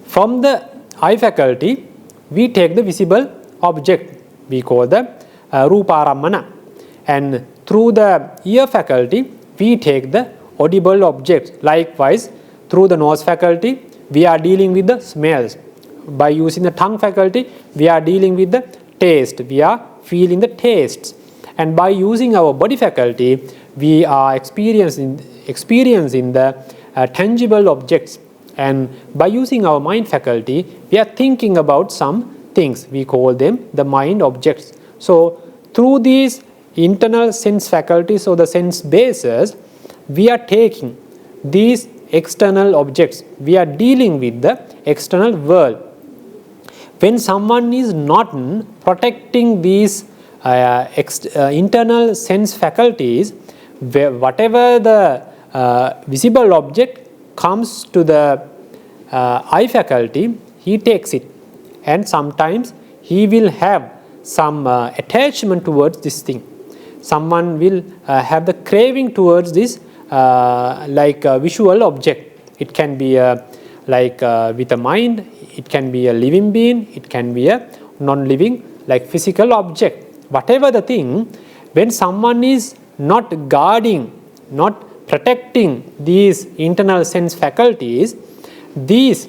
From the eye faculty, we take the visible object, we call the Rūpārammana. And through the ear faculty, we take the audible objects. Likewise, through the nose faculty, we are dealing with the smells. By using the tongue faculty, we are dealing with the taste. We are feeling the tastes. And by using our body faculty, we are experiencing the tangible objects. And by using our mind faculty, we are thinking about some things. We call them the mind objects. So, through these internal sense faculties or the sense bases, we are taking these external objects. We are dealing with the external world. When someone is not protecting these internal sense faculties, whatever the visible object comes to the eye faculty, he takes it, and sometimes he will have some attachment towards this thing. Someone will have the craving towards this like a visual object. It can be with a mind, it can be a living being, it can be a non-living like physical object. Whatever the thing, when someone is not guarding, not protecting these internal sense faculties, these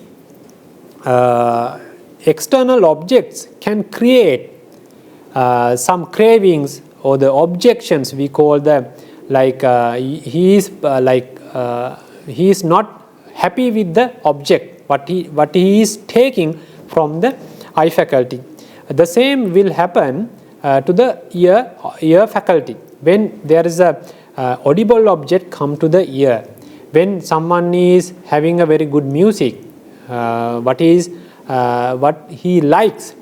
external objects can create some cravings or the objections. We call them he is not happy with the object what he is taking from the eye faculty. The same will happen to the ear faculty. When there is a audible object come to the ear, when someone is having a very good music, what he likes,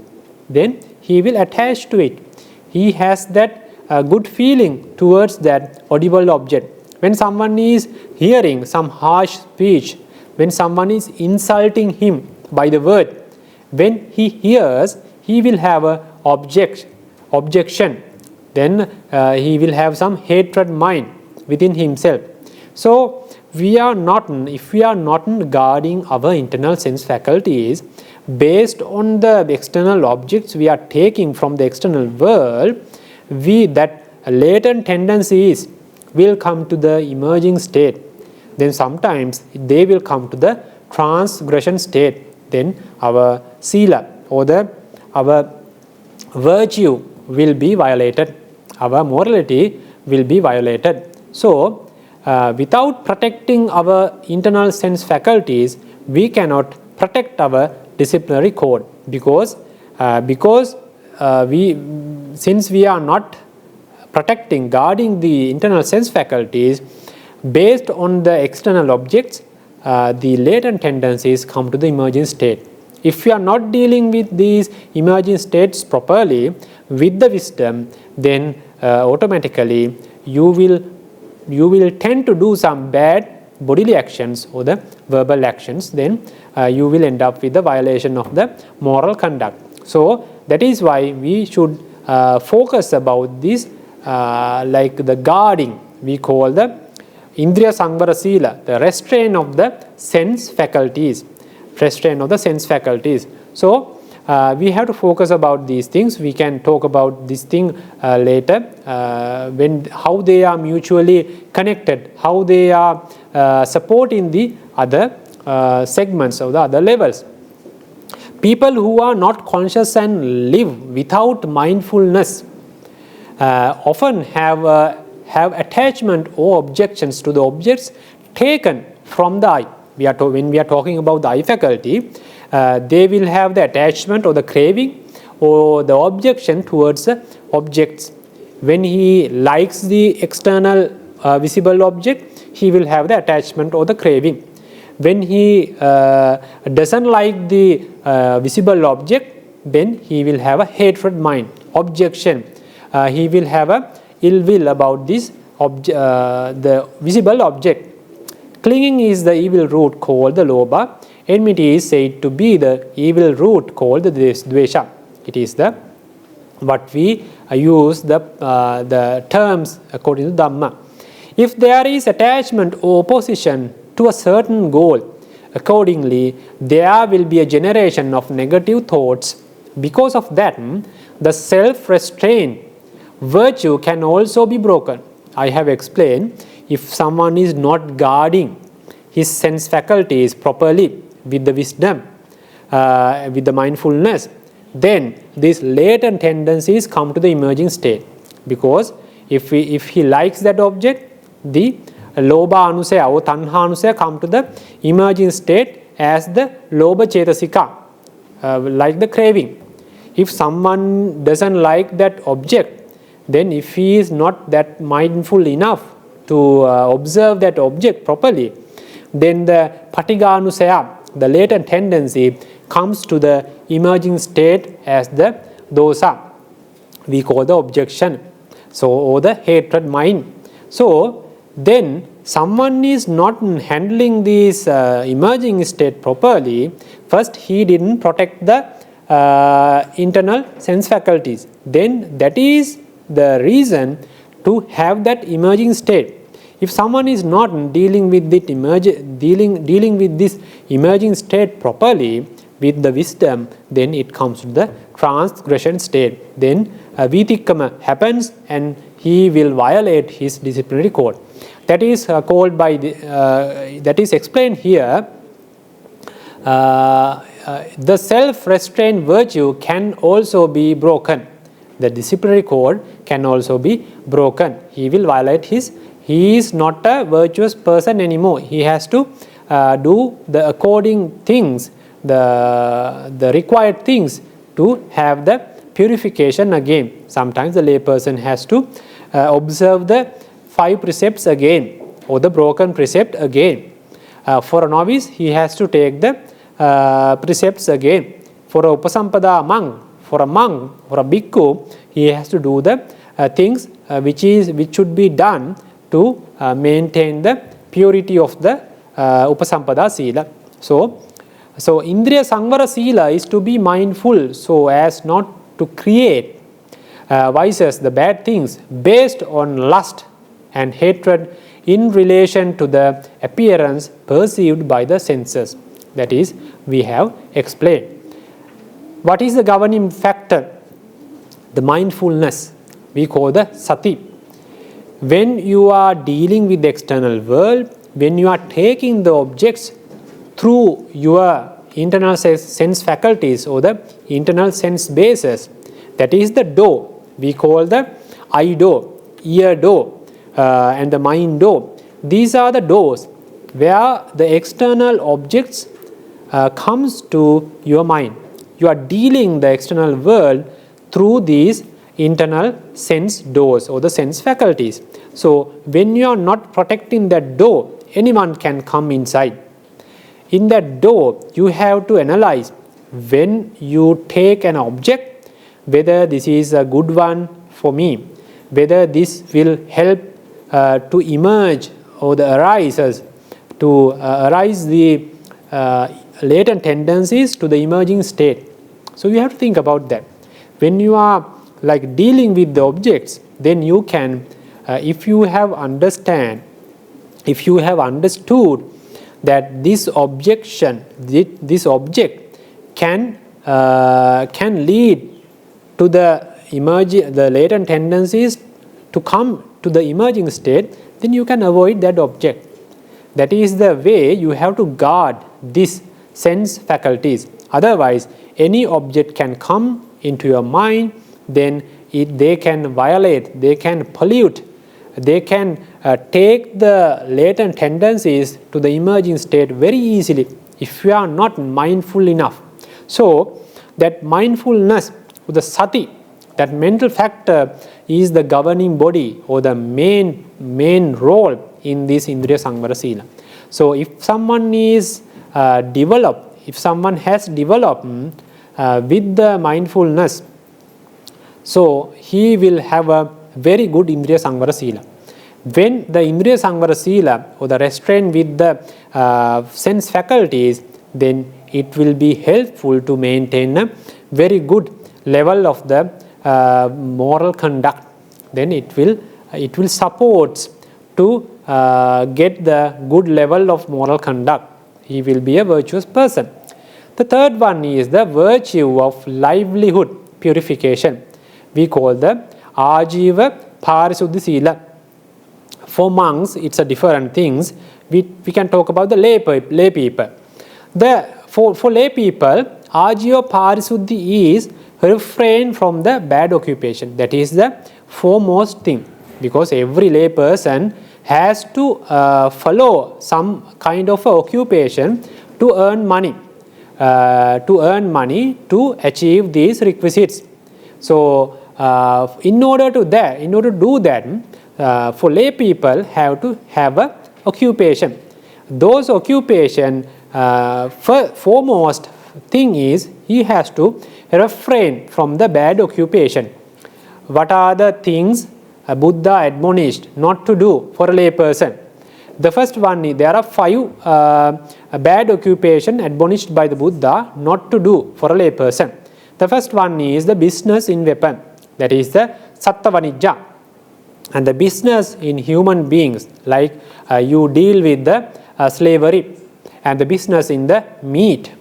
then he will attach to it. He has that good feeling towards that audible object. When someone is hearing some harsh speech, when someone is insulting him by the word, when he hears, he will have a objection. Then he will have some hatred mind within himself. So if we are not guarding our internal sense faculties based on the external objects we are taking from the external world, that latent tendencies will come to the emerging state. Then sometimes they will come to the transgression state. Then our sila or our virtue will be violated. Our morality will be violated. So, without protecting our internal sense faculties, we cannot protect our disciplinary code, because since we are not protecting, guarding the internal sense faculties based on the external objects, the latent tendencies come to the emerging state. If we are not dealing with these emerging states properly with the wisdom, then automatically you will tend to do some bad bodily actions or the verbal actions. Then you will end up with the violation of the moral conduct. So that is why we should focus about this like the guarding. We call the Indriya Samvara Sila, the restraint of the sense faculties. Restraint of the sense faculties. So we have to focus about these things. We can talk about this thing later, how they are mutually connected, how they are supporting the other segments of the other levels. People who are not conscious and live without mindfulness often have attachment or objections to the objects taken from the eye. When we are talking about the eye faculty, they will have the attachment or the craving or the objection towards the objects. When he likes the external visible object, he will have the attachment or the craving. When he doesn't like the visible object, then he will have a hatred mind, objection. He will have a ill will about this the visible object. Clinging is the evil root called the lobha. Enmity is said to be the evil root called the dvesha. It is the what we use the terms according to Dhamma. If there is attachment or opposition to a certain goal, accordingly there will be a generation of negative thoughts. Because of that, the self-restraint virtue can also be broken. I have explained, if someone is not guarding his sense faculties properly with the wisdom, with the mindfulness, then these latent tendencies come to the emerging state. Because if he likes that object, the lobha anusaya or tanha anusaya come to the emerging state as the lobha cetasika, like the craving. If someone doesn't like that object, then if he is not that mindful enough to observe that object properly, then the patigha anusaya, the latent tendency, comes to the emerging state as the dosa. We call the objection, so or the hatred mind. So then someone is not handling this emerging state properly. First, he didn't protect the internal sense faculties. Then that is the reason to have that emerging state. If someone is not dealing with it dealing with this emerging state properly with the wisdom, then it comes to the transgression state. Then vitikkama happens and he will violate his disciplinary code. That is called by that is explained here. The self-restraint virtue can also be broken. The disciplinary code can also be broken. He will violate he is not a virtuous person anymore. He has to do the according things, the required things to have the purification again. Sometimes the lay person has to observe the 5 precepts again or the broken precept again. For a novice, he has to take the precepts again. For a upasampada monk, for a bhikkhu, he has to do the things which should be done to maintain the purity of the upasampada sila. So indriya samvara sila is to be mindful so as not to create vices, the bad things, based on lust and hatred in relation to the appearance perceived by the senses. That is, we have explained. What is the governing factor? The mindfulness. We call the sati. When you are dealing with the external world, when you are taking the objects through your internal sense faculties or the internal sense bases, that is the door. We call the eye door, ear door, and the mind door. These are the doors where the external objects comes to your mind. You are dealing the external world through these internal sense doors or the sense faculties. So when you are not protecting that door, anyone can come inside. In that door, you have to analyze when you take an object, whether this is a good one for me, whether this will help to emerge or the arises, to arise the latent tendencies to the emerging state. So you have to think about that. When you are like dealing with the objects, then you can, if you have understood that this object can lead to the latent tendencies to come to the emerging state, then you can avoid that object. That is the way you have to guard these sense faculties. Otherwise, any object can come into your mind, then they can violate, they can pollute, they can take the latent tendencies to the emerging state very easily if you are not mindful enough. So that mindfulness, the sati, that mental factor is the governing body or the main role in this indriya samvara sila. So if someone is if someone has developed with the mindfulness, so he will have a very good Indriya Samvara Sila. When the Indriya Samvara Sila, or the restraint with the sense faculties, then it will be helpful to maintain a very good level of the moral conduct. Then it will support to get the good level of moral conduct. He will be a virtuous person. The third one is the virtue of livelihood purification. We call the Catupārisuddhisīla. For monks, it's a different things. We can talk about the lay people. For lay people, Catupārisuddhi is refrain from the bad occupation. That is the foremost thing, because every lay person has to follow some kind of occupation to earn money, to achieve these requisites. So in order to do that, for lay people have to have a occupation. Those occupation, foremost thing is he has to refrain from the bad occupation. What are the things Buddha admonished not to do for a lay person? The first one is there are 5 bad occupation admonished by the Buddha not to do for a lay person. The first one is the business in weapon, that is the sattavanijja, and the business in human beings, like you deal with the slavery, and the business in the meat,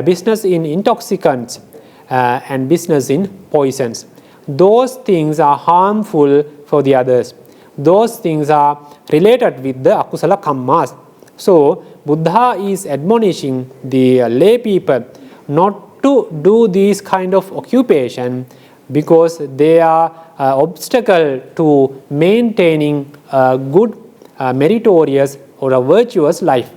business in intoxicants, and business in poisons. Those things are harmful for the others. Those things are related with the akusala kammas. So Buddha is admonishing the lay people not to do these kind of occupation, because they are obstacle to maintaining a good, meritorious or a virtuous life.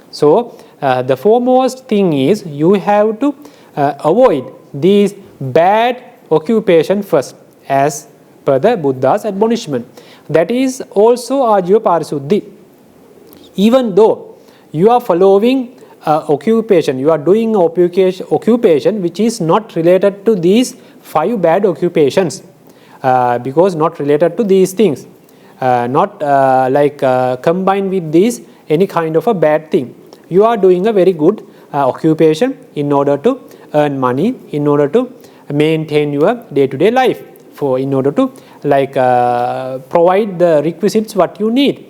So the foremost thing is you have to avoid these bad occupation first, as per the Buddha's admonishment. That is also Catupārisuddhi. Even though you are following occupation, you are doing occupation which is not related to these 5 bad occupations, because not related to these things, not combined with these any kind of a bad thing. You are doing a very good occupation in order to earn money, in order to maintain your day-to-day life, in order to provide the requisites what you need.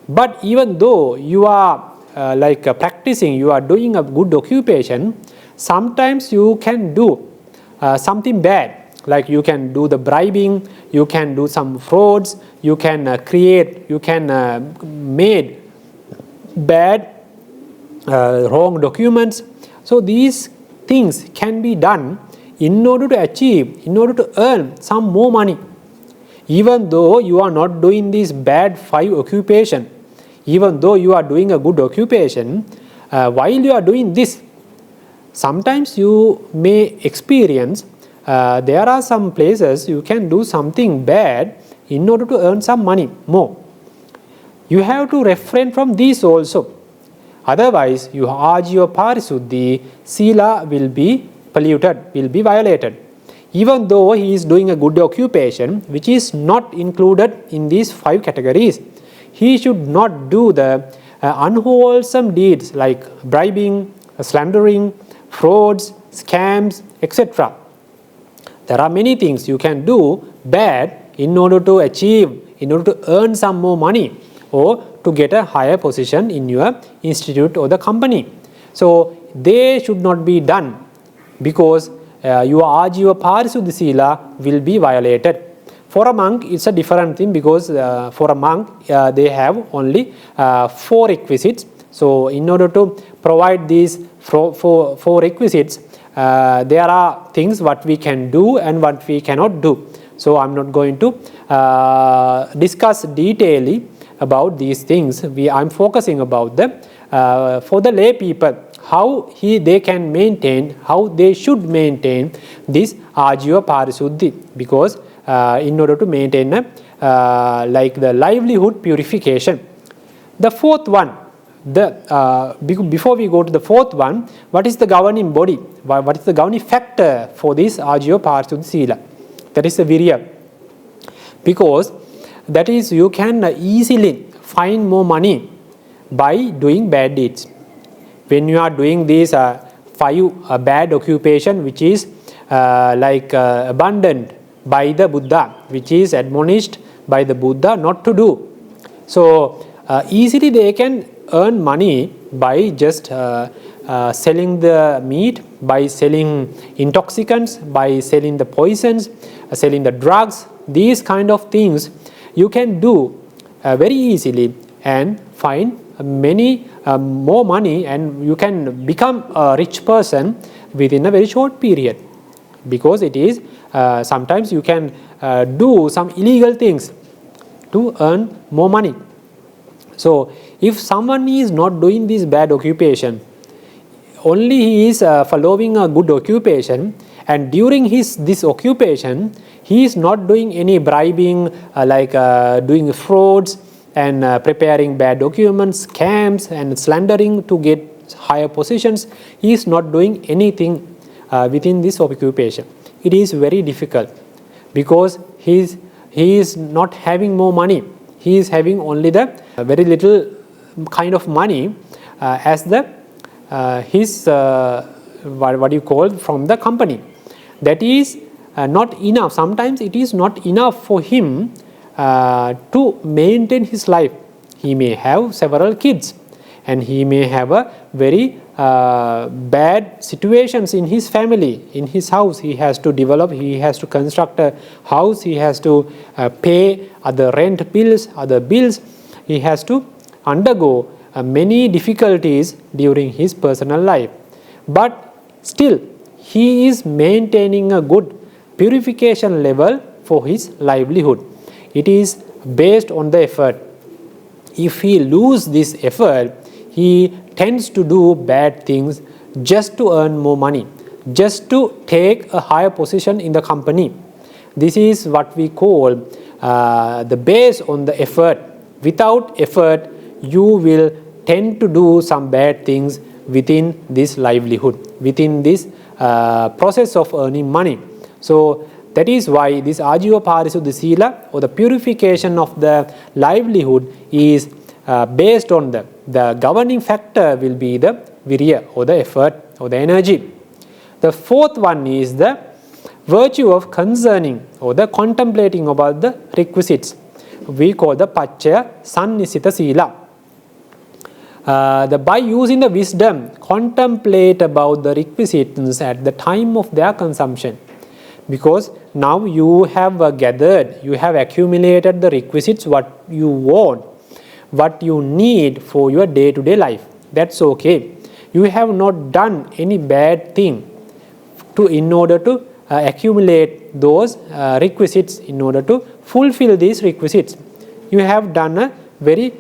But even though you are practicing, you are doing a good occupation, sometimes you can do something bad, like you can do the bribing, you can do some frauds, you can made bad wrong documents. So these things can be done in order to achieve, in order to earn some more money. Even though you are not doing this bad 5 occupation, even though you are doing a good occupation, while you are doing this, sometimes you may experience there are some places you can do something bad in order to earn some money more. You have to refrain from these also. Otherwise, your Catupārisuddhisīla will be polluted, will be violated. Even though he is doing a good occupation, which is not included in these 5 categories, he should not do the unwholesome deeds like bribing, slandering, frauds, scams, etc. There are many things you can do bad in order to achieve, in order to earn some more money, or to get a higher position in your institute or the company. So they should not be done, because your Catupārisuddhisīla will be violated. For a monk, it's a different thing, because for a monk, they have only 4 requisites. So in order to provide these 4 requisites, there are things what we can do and what we cannot do. So I'm not going to discuss detailedly about these things. I'm focusing about them for the lay people, how they can maintain, how they should maintain this Catupārisuddhi, because in order to maintain the livelihood purification. The fourth one, before we go to the fourth one, what is the governing body? What is the governing factor for this Ajivapārisuddhisīla? That is the virya. Because that is, you can easily find more money by doing bad deeds. When you are doing these 5 bad occupation, which is abundant by the Buddha, which is admonished by the Buddha not to do. So easily they can earn money by just selling the meat, by selling intoxicants, by selling the poisons, selling the drugs. These kind of things you can do very easily and find many more money, and you can become a rich person within a very short period, because it is sometimes you can do some illegal things to earn more money. So if someone is not doing this bad occupation, only he is following a good occupation, and during this occupation he is not doing any bribing, doing frauds and preparing bad documents, scams and slandering to get higher positions. He is not doing anything within this occupation. It is very difficult, because he is not having more money. He is having only the very little kind of money as the his what you call from the company. That is not enough. Sometimes it is not enough for him to maintain his life. He may have several kids, and he may have a very bad situations in his family, in his house. He has to develop, he has to construct a house, he has to pay other rent bills, other bills. He has to undergo many difficulties during his personal life. But still, he is maintaining a good purification level for his livelihood. It is based on the effort. If he loses this effort, he tends to do bad things just to earn more money, just to take a higher position in the company. This is what we call the base on the effort. Without effort, you will tend to do some bad things within this livelihood, within this process of earning money. So that is why this Ajivapārisuddhisīla, or the purification of the livelihood, is based on the governing factor will be the virya, or the effort, or the energy. The fourth one is the virtue of concerning, or the contemplating about the requisites. We call the paccaya sannisita sila. By using the wisdom, contemplate about the requisites at the time of their consumption. Because now you have gathered, you have accumulated the requisites, what you want, what you need for your day-to-day life. That's okay. You have not done any bad thing in order to accumulate those requisites, in order to fulfill these requisites. You have done a very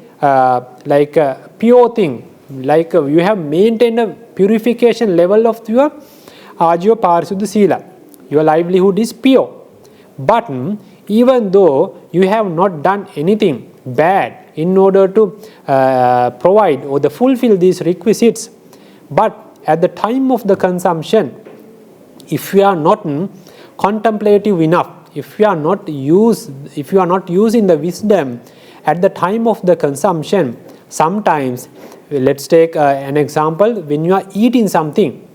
pure thing, you have maintained a purification level of your Ajivapārisuddhisīla. Your livelihood is pure. But even though you have not done anything bad in order to provide or fulfill these requisites, but at the time of the consumption, if you are not contemplative enough, if you are not using the wisdom at the time of the consumption, sometimes, let's take an example, when you are eating something,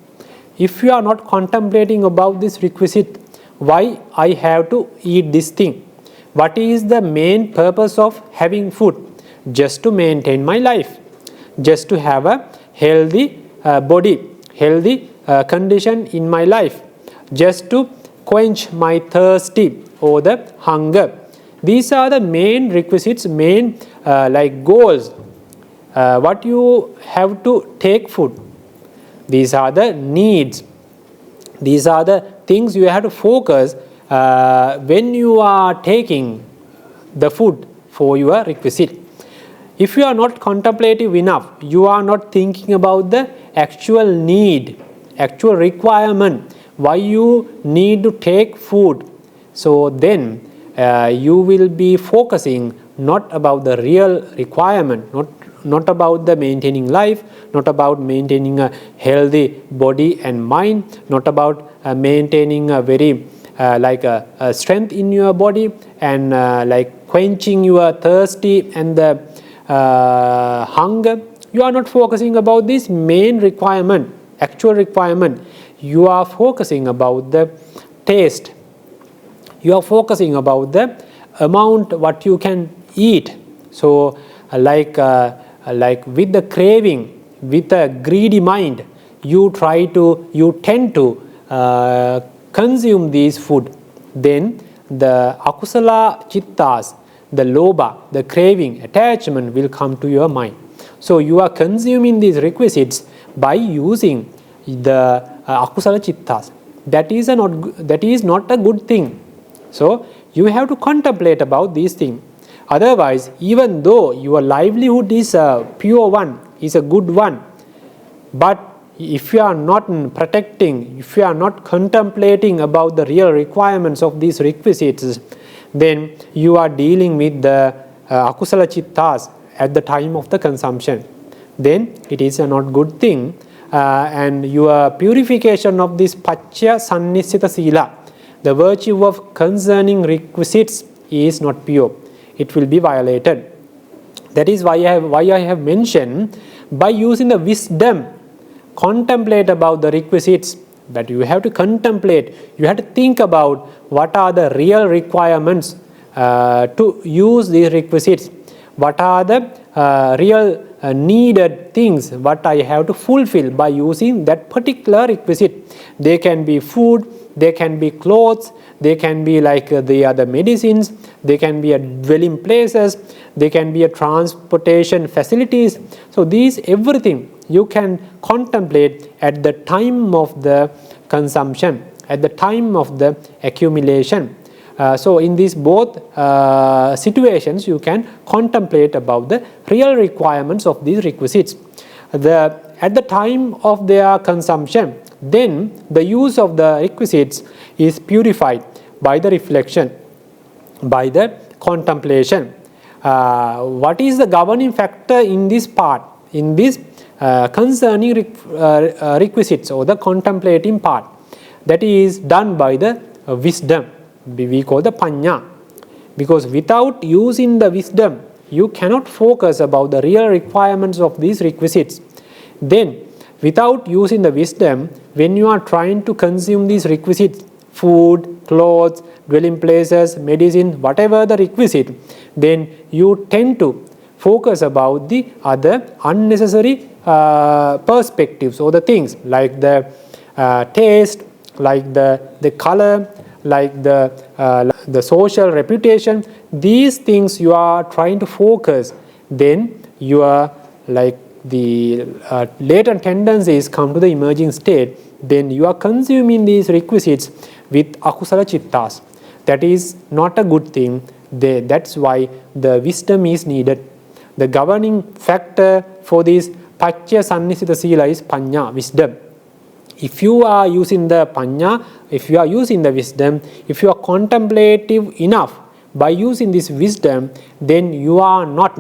if you are not contemplating about this requisite, why I have to eat this thing? What is the main purpose of having food? Just to maintain my life, just to have a healthy body, healthy condition in my life, just to quench my thirsty or the hunger. These are the main requisites, main goals. What you have to take food. These are the needs. These are the things you have to focus when you are taking the food for your requisite. If you are not contemplative enough, you are not thinking about the actual need, actual requirement, why you need to take food. So then you will be focusing not about the real requirement, not about the maintaining life, not about maintaining a healthy body and mind, not about maintaining a very a strength in your body and like quenching your thirsty and the hunger. You are not focusing about this main requirement, actual requirement. You are focusing about the taste. You are focusing about the amount what you can eat. So like with the craving, with a greedy mind, you tend to consume these food. Then the akusala chittas, the lobha, the craving, attachment will come to your mind. So you are consuming these requisites by using the akusala chittas. That is not a good thing. So you have to contemplate about these things. Otherwise, even though your livelihood is a pure one, is a good one, but if you are not protecting, if you are not contemplating about the real requirements of these requisites, then you are dealing with the akusala chittas at the time of the consumption. Then it is a not good thing, and your purification of this pacchya sannissita sila, the virtue of concerning requisites, is not pure. It will be violated. That is why I have mentioned, by using the wisdom, contemplate about the requisites. But you have to contemplate, you have to think about what are the real requirements to use these requisites. What are the real needed things what I have to fulfill by using that particular requisite. They can be food, they can be clothes, they can be like the other medicines, they can be dwelling places, they can be a transportation facilities. So these everything you can contemplate at the time of the consumption, at the time of the accumulation. So in these both situations you can contemplate about the real requirements of these requisites. At the time of their consumption, then the use of the requisites is purified by the reflection, by the contemplation. What is the governing factor in this part, in this concerning requisites or the contemplating part? That is done by the wisdom. We call the panya. Because without using the wisdom, you cannot focus about the real requirements of these requisites. Then, without using the wisdom, when you are trying to consume these requisites, food, clothes, dwelling places, medicine, whatever the requisite, then you tend to focus about the other unnecessary perspectives or the things like the taste, like the color, like the social reputation. These things you are trying to focus, then you are like the latent tendencies come to the emerging state, then you are consuming these requisites with akusala chittas. That is not a good thing. That's why the wisdom is needed. The governing factor for this pacchya sannissita sila is panya, wisdom. If you are using the panya, if you are using the wisdom, if you are contemplative enough by using this wisdom, then you are not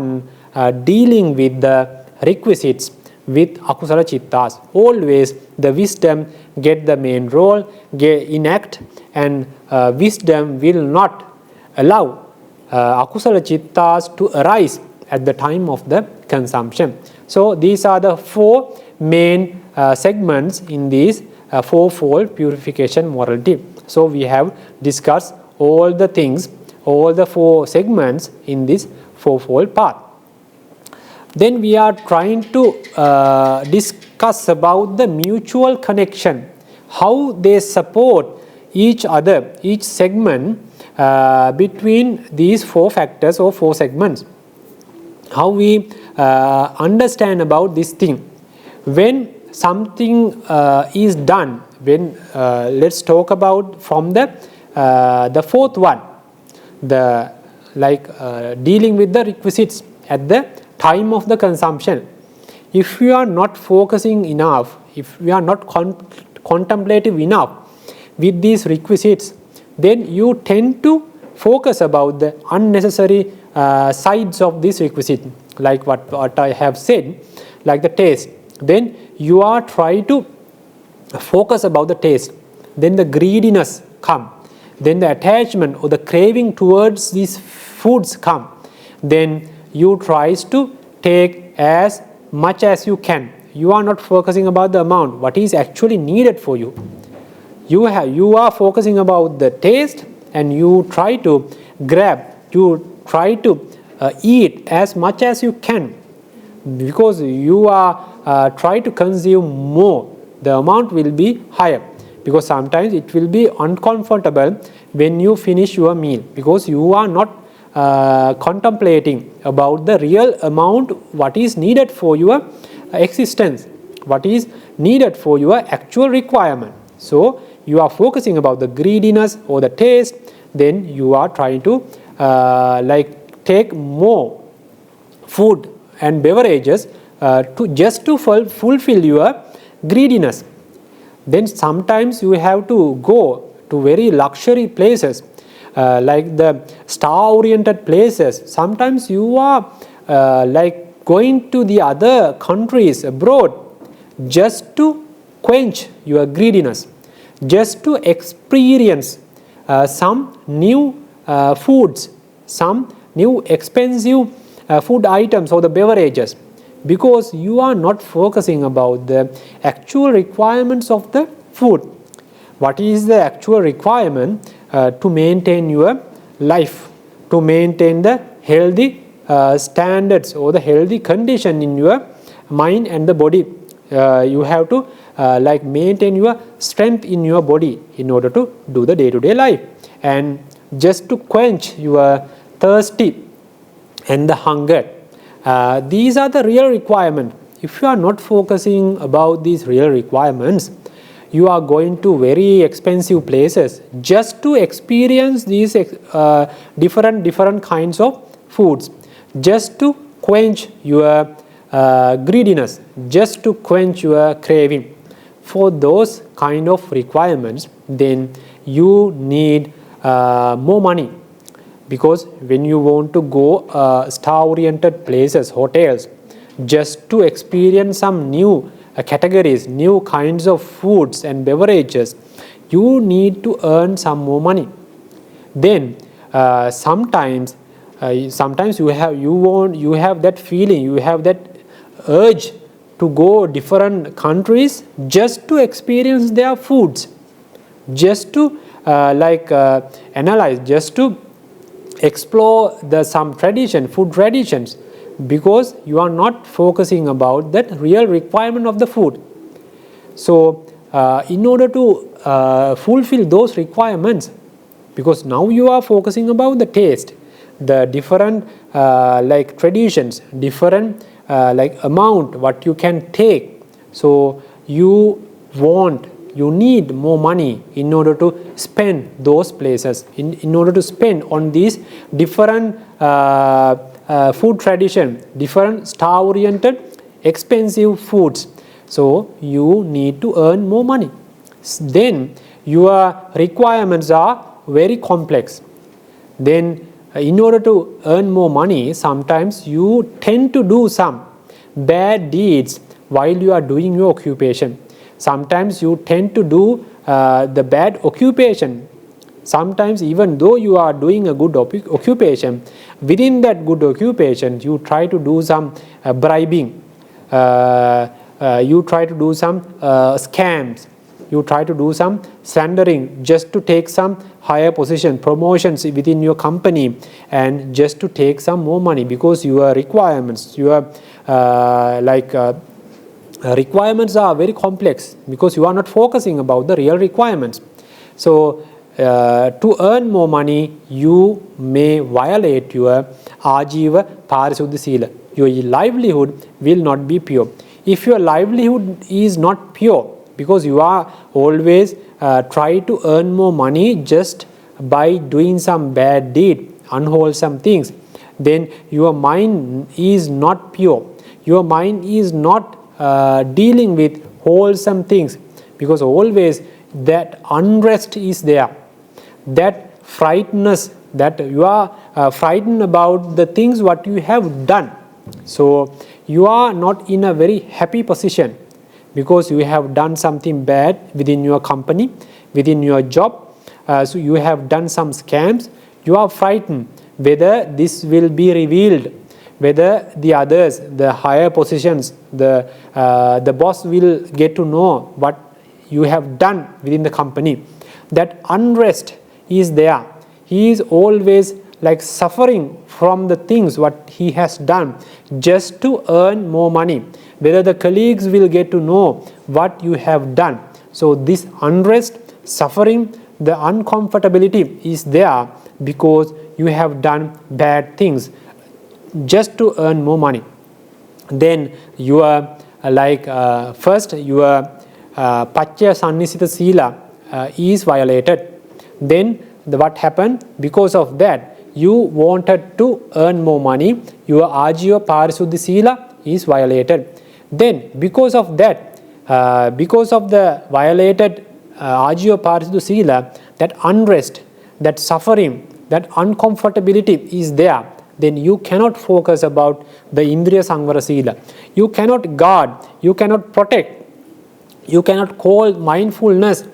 dealing with the requisites with akusala chittas. Always the wisdom get the main role, enact, and wisdom will not allow akusala chittas to arise at the time of the consumption. So these are the four main segments in this fourfold purification morality. So we have discussed all the things, all the four segments in this fourfold path. Then we are trying to discuss about the mutual connection, how they support each other, each segment between these four factors or four segments. How we understand about this thing. When something is done, when let's talk about from the fourth one, the dealing with the requisites at the time of the consumption. If you are not focusing enough, if you are not contemplative enough with these requisites, then you tend to focus about the unnecessary sides of this requisite. like what I have said, like the taste, then you are trying to focus about the taste, then the greediness come, then the attachment or the craving towards these foods come, then you tries to take as much as you can. You are not focusing about the amount, what is actually needed for you. You are focusing about the taste, and you try to grab, you try to eat as much as you can, because you are try to consume more, the amount will be higher, because sometimes it will be uncomfortable when you finish your meal, because you are not contemplating about the real amount what is needed for your existence, what is needed for your actual requirement. So you are focusing about the greediness or the taste, then you are trying to take more food and beverages to fulfill your greediness. Then sometimes you have to go to very luxury places, like the star-oriented places. Sometimes you are going to the other countries abroad just to quench your greediness, just to experience some new foods, some new expensive food items or the beverages, because you are not focusing about the actual requirements of the food. What is the actual requirement to maintain your life, to maintain the healthy standards or the healthy condition in your mind and the body. You have to maintain your strength in your body in order to do the day-to-day life, and just to quench your thirsty and the hunger. These are the real requirements. If you are not focusing about these real requirements, you are going to very expensive places just to experience these different kinds of foods, just to quench your greediness, just to quench your craving. For those kind of requirements, then you need more money, because when you want to go star-oriented places, hotels, just to experience some new categories, new kinds of foods and beverages, you need to earn some more money. Then sometimes you have that feeling, you have that urge to go different countries just to experience their foods, just to analyze, just to explore some food traditions, because you are not focusing about that real requirement of the food. So in order to fulfill those requirements, because now you are focusing about the taste, the different traditions, different amount what you can take, so you need more money in order to spend those places, in order to spend on these different food tradition, different star-oriented expensive foods. So you need to earn more money. Then your requirements are very complex. Then in order to earn more money, sometimes you tend to do some bad deeds while you are doing your occupation. Sometimes you tend to do the bad occupation. Sometimes even though you are doing a good occupation, within that good occupation you try to do some bribing, you try to do some scams, you try to do some slandering just to take some higher position, promotions within your company, and just to take some more money, because your requirements, your requirements are very complex, because you are not focusing about the real requirements. So to earn more money, you may violate your Catupārisuddhisīla. Your livelihood will not be pure. If your livelihood is not pure, because you are always try to earn more money just by doing some bad deed, unwholesome things, then your mind is not pure. Your mind is not dealing with wholesome things, because always that unrest is there, that frightenness, that you are frightened about the things what you have done, So you are not in a very happy position because you have done something bad within your company, within your job. So you have done some scams. You are frightened whether this will be revealed, whether the others, the higher positions, the boss will get to know what you have done within the company. That unrest is there. He is always like suffering from the things what he has done just to earn more money, whether the colleagues will get to know what you have done. So this unrest, suffering, the uncomfortability is there because you have done bad things just to earn more money. Then you are first your Pacchaya Sannisita Sila is violated. Then what happened? Because of that, you wanted to earn more money. Your Catupārisuddhisīla is violated. Then because of that, because of the violated Catupārisuddhisīla, that unrest, that suffering, that uncomfortability is there. Then you cannot focus about the Indriya Samvara Sila. You cannot guard, you cannot protect, you cannot call mindfulness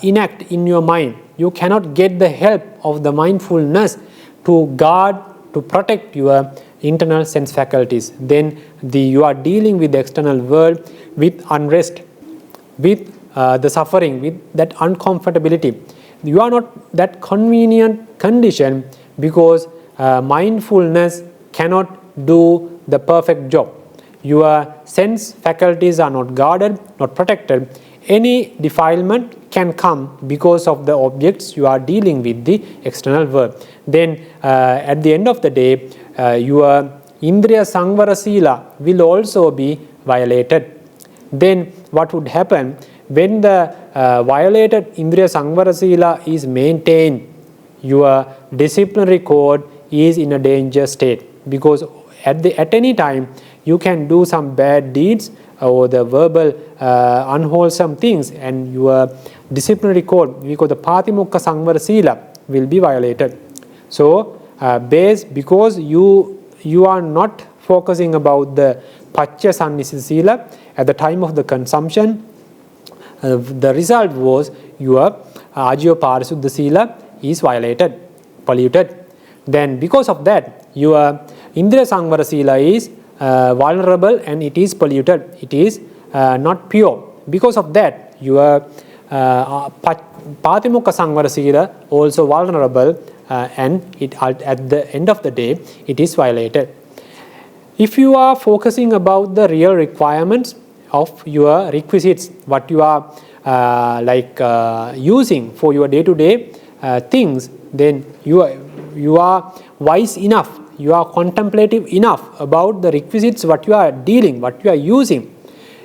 enact in your mind. You cannot get the help of the mindfulness to guard, to protect your internal sense faculties. Then you are dealing with the external world with unrest, with the suffering, with that uncomfortability. You are not that convenient condition because mindfulness cannot do the perfect job. Your sense faculties are not guarded, not protected. Any defilement can come because of the objects you are dealing with, the external world. Then at the end of the day, your Indriya Samvara Sila will also be violated. Then what would happen when the violated Indriya Samvara Sila is maintained? Your disciplinary code is in a danger state because at any time you can do some bad deeds or the verbal unwholesome things, and your disciplinary code, because the Patimokka Samvara Sila, will be violated. So because you are not focusing about the Pacchaya Sannisita Sila at the time of the consumption, the result was your Catupārisuddhisīla is violated, polluted. Then because of that, your Indriya Samvara Sila is vulnerable and it is polluted. It is not pure. Because of that, your Patimokka Samvara Sila also vulnerable and at the end of the day, it is violated. If you are focusing about the real requirements of your requisites, what you are using for your day-to-day things, then you are wise enough, you are contemplative enough about the requisites, what you are dealing, what you are using.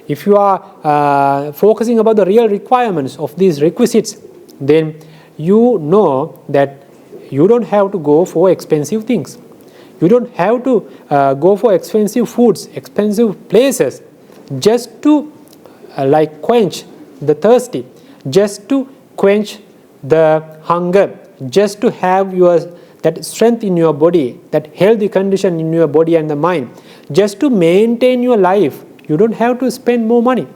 If you are focusing about the real requirements of these requisites, then you know that you don't have to go for expensive things. You don't have to go for expensive foods, expensive places, just to quench the thirsty, just to quench the hunger, just to have that strength in your body, that healthy condition in your body and the mind, just to maintain your life. You don't have to spend more money.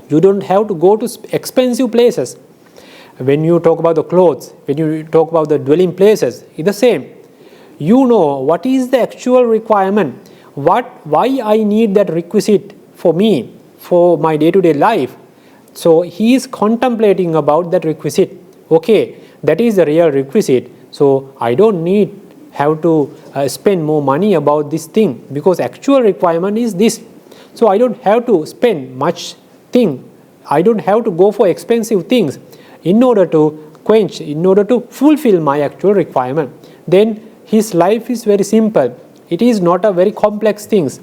You don't have to go to expensive places. When you talk about the clothes, when you talk about the dwelling places, it's the same. You know what is the actual requirement, why I need that requisite for me, for my day-to-day life. So he is contemplating about that requisite. Okay, that is the real requisite. So I don't have to spend more money about this thing because actual requirement is this. So I don't have to spend much thing. I don't have to go for expensive things in order to quench, in order to fulfill my actual requirement. Then his life is very simple. It is not a very complex things.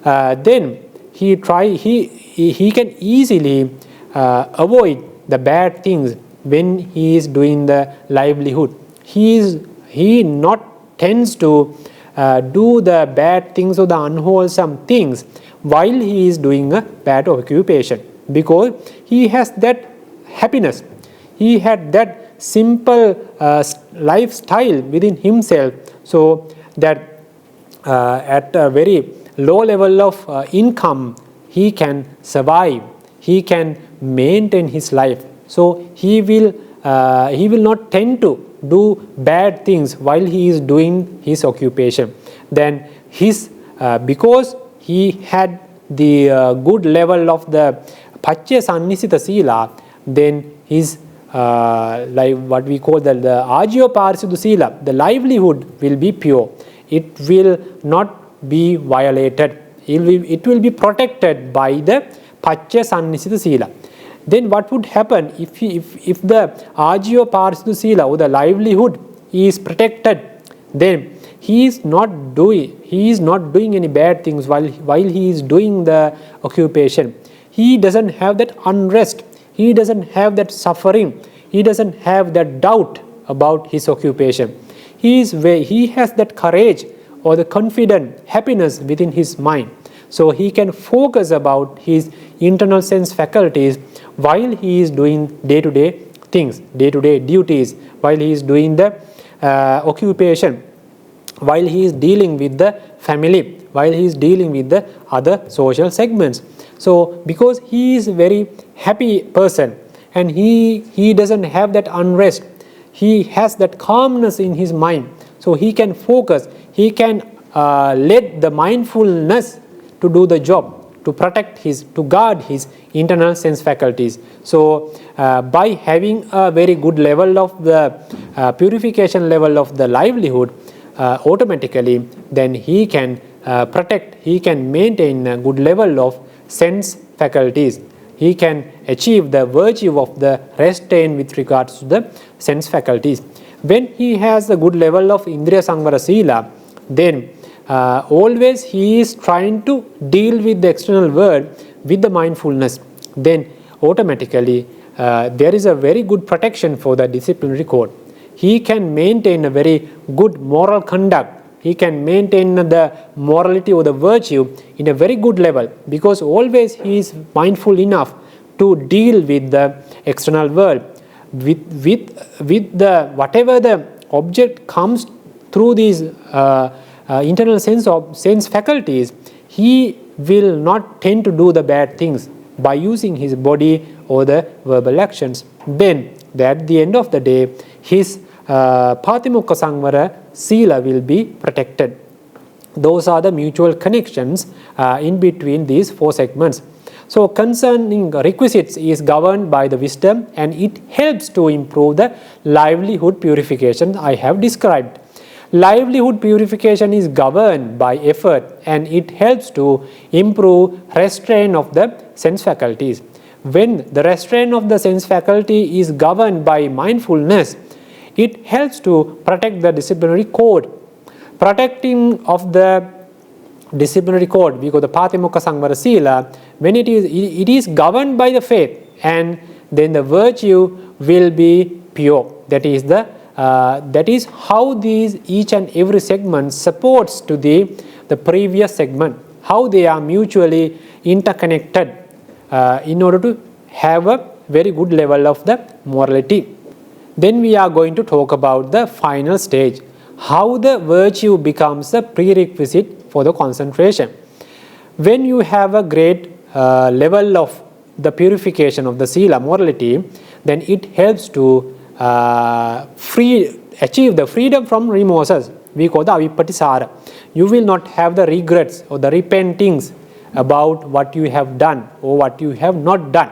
Then he can easily avoid the bad things when he is doing the livelihood. He not tends to do the bad things or the unwholesome things while he is doing a bad occupation, because he has that happiness. He had that simple lifestyle within himself, so that at a very low level of income, he can survive, he can maintain his life. So he will not tend to do bad things while he is doing his occupation. Then because he had the good level of the Pacchaya Sannisita Sila, then his like what we call the Ajivapārisuddhisīla, the livelihood will be pure. It will not be violated. It will be protected by the Pacchaya Sannisita Sila. Then what would happen if the Ajivapārisuddhisīla or the livelihood is protected? Then he is not doing any bad things while he is doing the occupation. He doesn't have that unrest. He doesn't have that suffering. He doesn't have that doubt about his occupation. He has that courage or the confident happiness within his mind. So he can focus about his internal sense faculties while he is doing day-to-day things, day-to-day duties, while he is doing the occupation, while he is dealing with the family, while he is dealing with the other social segments. So because he is a very happy person and he doesn't have that unrest, he has that calmness in his mind, so he can focus, he can let the mindfulness to do the job, to guard his internal sense faculties. So by having a very good level of the purification level of the livelihood, automatically then he can he can maintain a good level of sense faculties. He can achieve the virtue of the restraint with regards to the sense faculties. When he has a good level of Indriya Samvara Sila, then always he is trying to deal with the external world with the mindfulness. Then automatically there is a very good protection for the disciplinary code. He can maintain a very good moral conduct. He can maintain the morality or the virtue in a very good level, because always he is mindful enough to deal with the external world. With the whatever the object comes through these internal sense faculties, he will not tend to do the bad things by using his body or the verbal actions. Then at the end of the day, his Patimokka Samvara Sila will be protected. Those are the mutual connections in between these four segments. So concerning requisites is governed by the wisdom, and it helps to improve the livelihood purification I have described. Livelihood purification is governed by effort, and it helps to improve restraint of the sense faculties. When the restraint of the sense faculty is governed by mindfulness, it helps to protect the disciplinary code. Protecting of the disciplinary code, because the Patimokka Samvara Sila, when it is governed by the faith, and then the virtue will be pure. That is how these each and every segment supports to the previous segment, how they are mutually interconnected in order to have a very good level of the morality. Then we are going to talk about the final stage, how the virtue becomes a prerequisite for the concentration. When you have a great level of the purification of the Sila, morality, then it helps to achieve the freedom from remorses. We call the avippatisara. You will not have the regrets or the repentings about what you have done or what you have not done.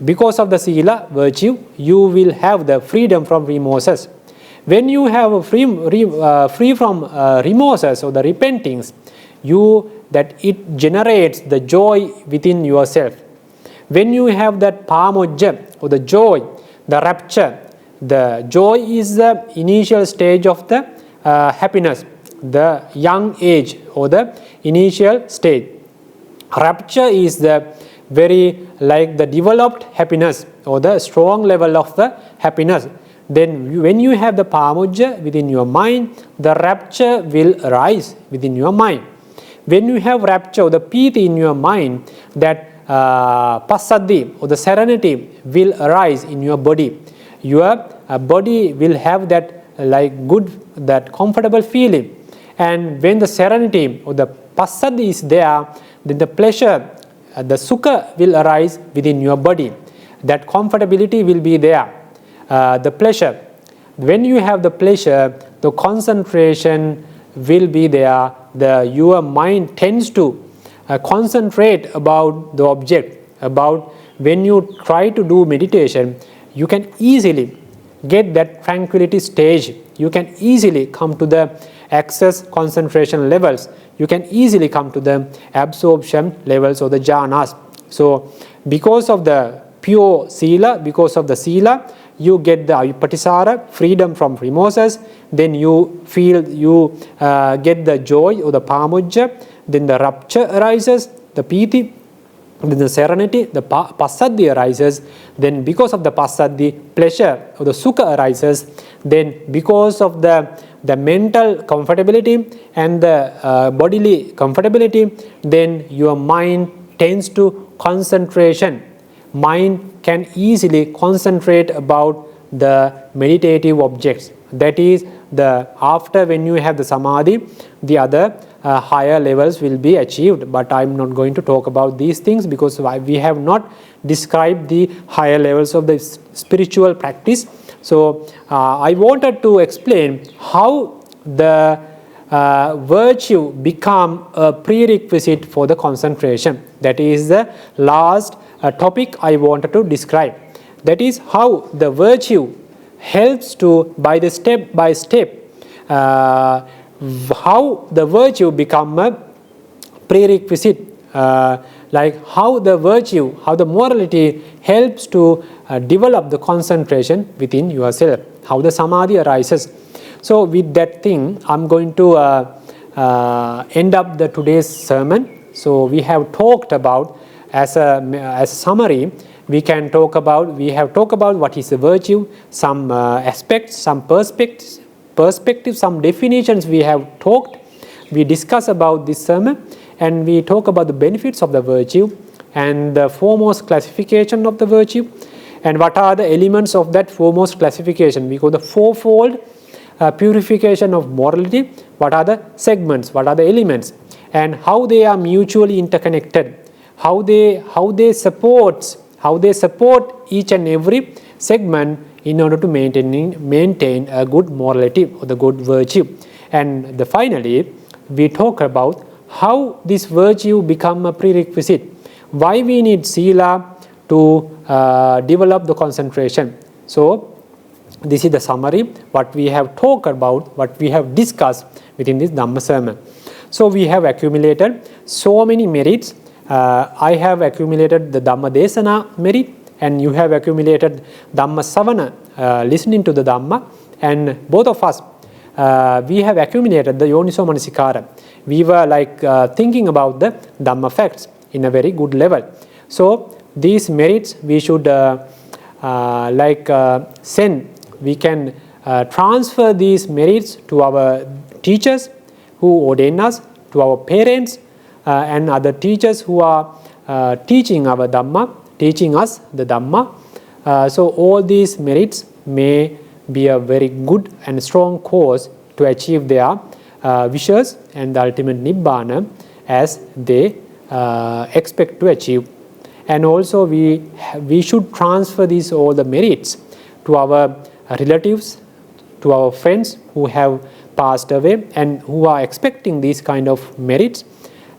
Because of the Sila virtue, you will have the freedom from remorses. When you have free from remorses or the repentings, it generates the joy within yourself. When you have that pamojja or the joy, the rapture, the joy is the initial stage of the happiness, the young age or the initial stage. Rapture is the very like the developed happiness or the strong level of the happiness. Then when you have the pamojja within your mind, the rapture will arise within your mind. When you have rapture or the piti in your mind, that passaddhi or the serenity will arise in your body. Your body will have that like good, that comfortable feeling, And when the serenity or the passaddhi is there, then the pleasure, the sukha will arise within your body. That comfortability will be there. The pleasure. When you have the pleasure, the concentration will be there. Your mind tends to concentrate about the object. About when you try to do meditation, you can easily get that tranquility stage. You can easily come to the access concentration levels. You can easily come to the absorption levels of the jhanas. So because of the pure sila, because of the sila, you get the vipatisara, freedom from remorses. Then you feel, you get the joy or the pamujja. Then the rapture arises, the piti. Then the serenity, the passaddhi arises. Then because of the passaddhi, pleasure or the sukha arises. Then because of the mental comfortability and the bodily comfortability, then your mind tends to concentration. Mind can easily concentrate about the meditative objects. That is, after when you have the samadhi, the other higher levels will be achieved. But I am not going to talk about these things because we have not described the higher levels of the spiritual practice. So I wanted to explain how the virtue become a prerequisite for the concentration. That is the last topic I wanted to describe. That is how the virtue helps to, by the step by step, how the virtue become a prerequisite, like how the virtue, how the morality helps to develop the concentration within yourself, how the samadhi arises. So with that thing, I'm going to end up the today's sermon. So we have talked about, as a summary, we have talked about what is the virtue, some aspects, some perspectives, some definitions we have talked. We discuss about this sermon and we talk about the benefits of the virtue and the foremost classification of the virtue and what are the elements of that foremost classification. We go the fourfold purification of morality, what are the segments, what are the elements and how they are mutually interconnected, how they support each and every segment in order to maintain a good morality or the good virtue. And finally, we talk about how this virtue become a prerequisite, why we need sila to develop the concentration. So this is the summary, what we have talked about, what we have discussed within this Dhamma sermon. So we have accumulated so many merits. I have accumulated the Dhamma Desana merit, and you have accumulated Dhamma Savana, listening to the Dhamma, and both of us, we have accumulated the Yoniso Manasikara. We were like thinking about the Dhamma facts in a very good level. So these merits we should send, we can transfer these merits to our teachers who ordain us, to our parents, and other teachers who are teaching our Dhamma, teaching us the Dhamma. So all these merits may be a very good and strong cause to achieve their wishes and the ultimate Nibbana as they expect to achieve. And also we should transfer these all the merits to our relatives, to our friends who have passed away and who are expecting these kind of merits.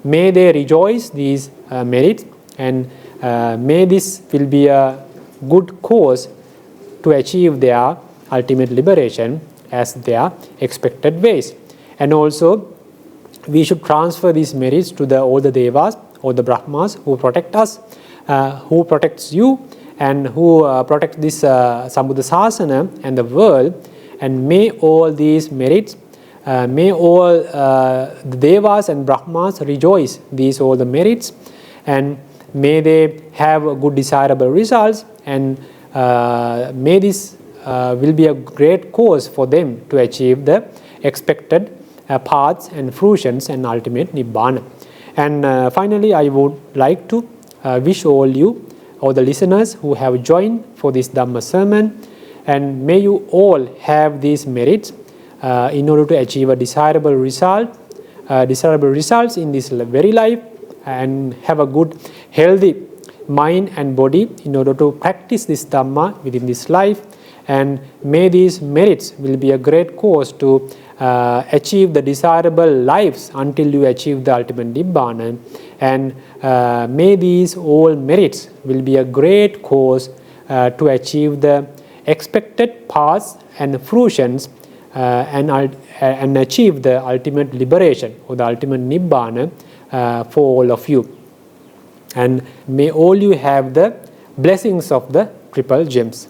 May they rejoice these merits, and may this will be a good cause to achieve their ultimate liberation as their expected ways. And also we should transfer these merits to all the devas or the brahmas who protect us, who protects you and who protect this Sambuddha Sasana and the world. And may all these merits, may all the devas and brahmas rejoice these all the merits, and may they have good desirable results, and may this will be a great cause for them to achieve the expected paths and fruitions and ultimate Nibbana. And finally, I would like to wish all you, all the listeners who have joined for this Dhamma sermon, and may you all have these merits in order to achieve a desirable results in this very life, and have a good, healthy mind and body in order to practice this Dhamma within this life. And may these merits will be a great cause to achieve the desirable lives until you achieve the ultimate Nibbana. And may these all merits will be a great cause to achieve the expected paths and fruitions and achieve the ultimate liberation or the ultimate Nibbana for all of you. And may all you have the blessings of the triple gems.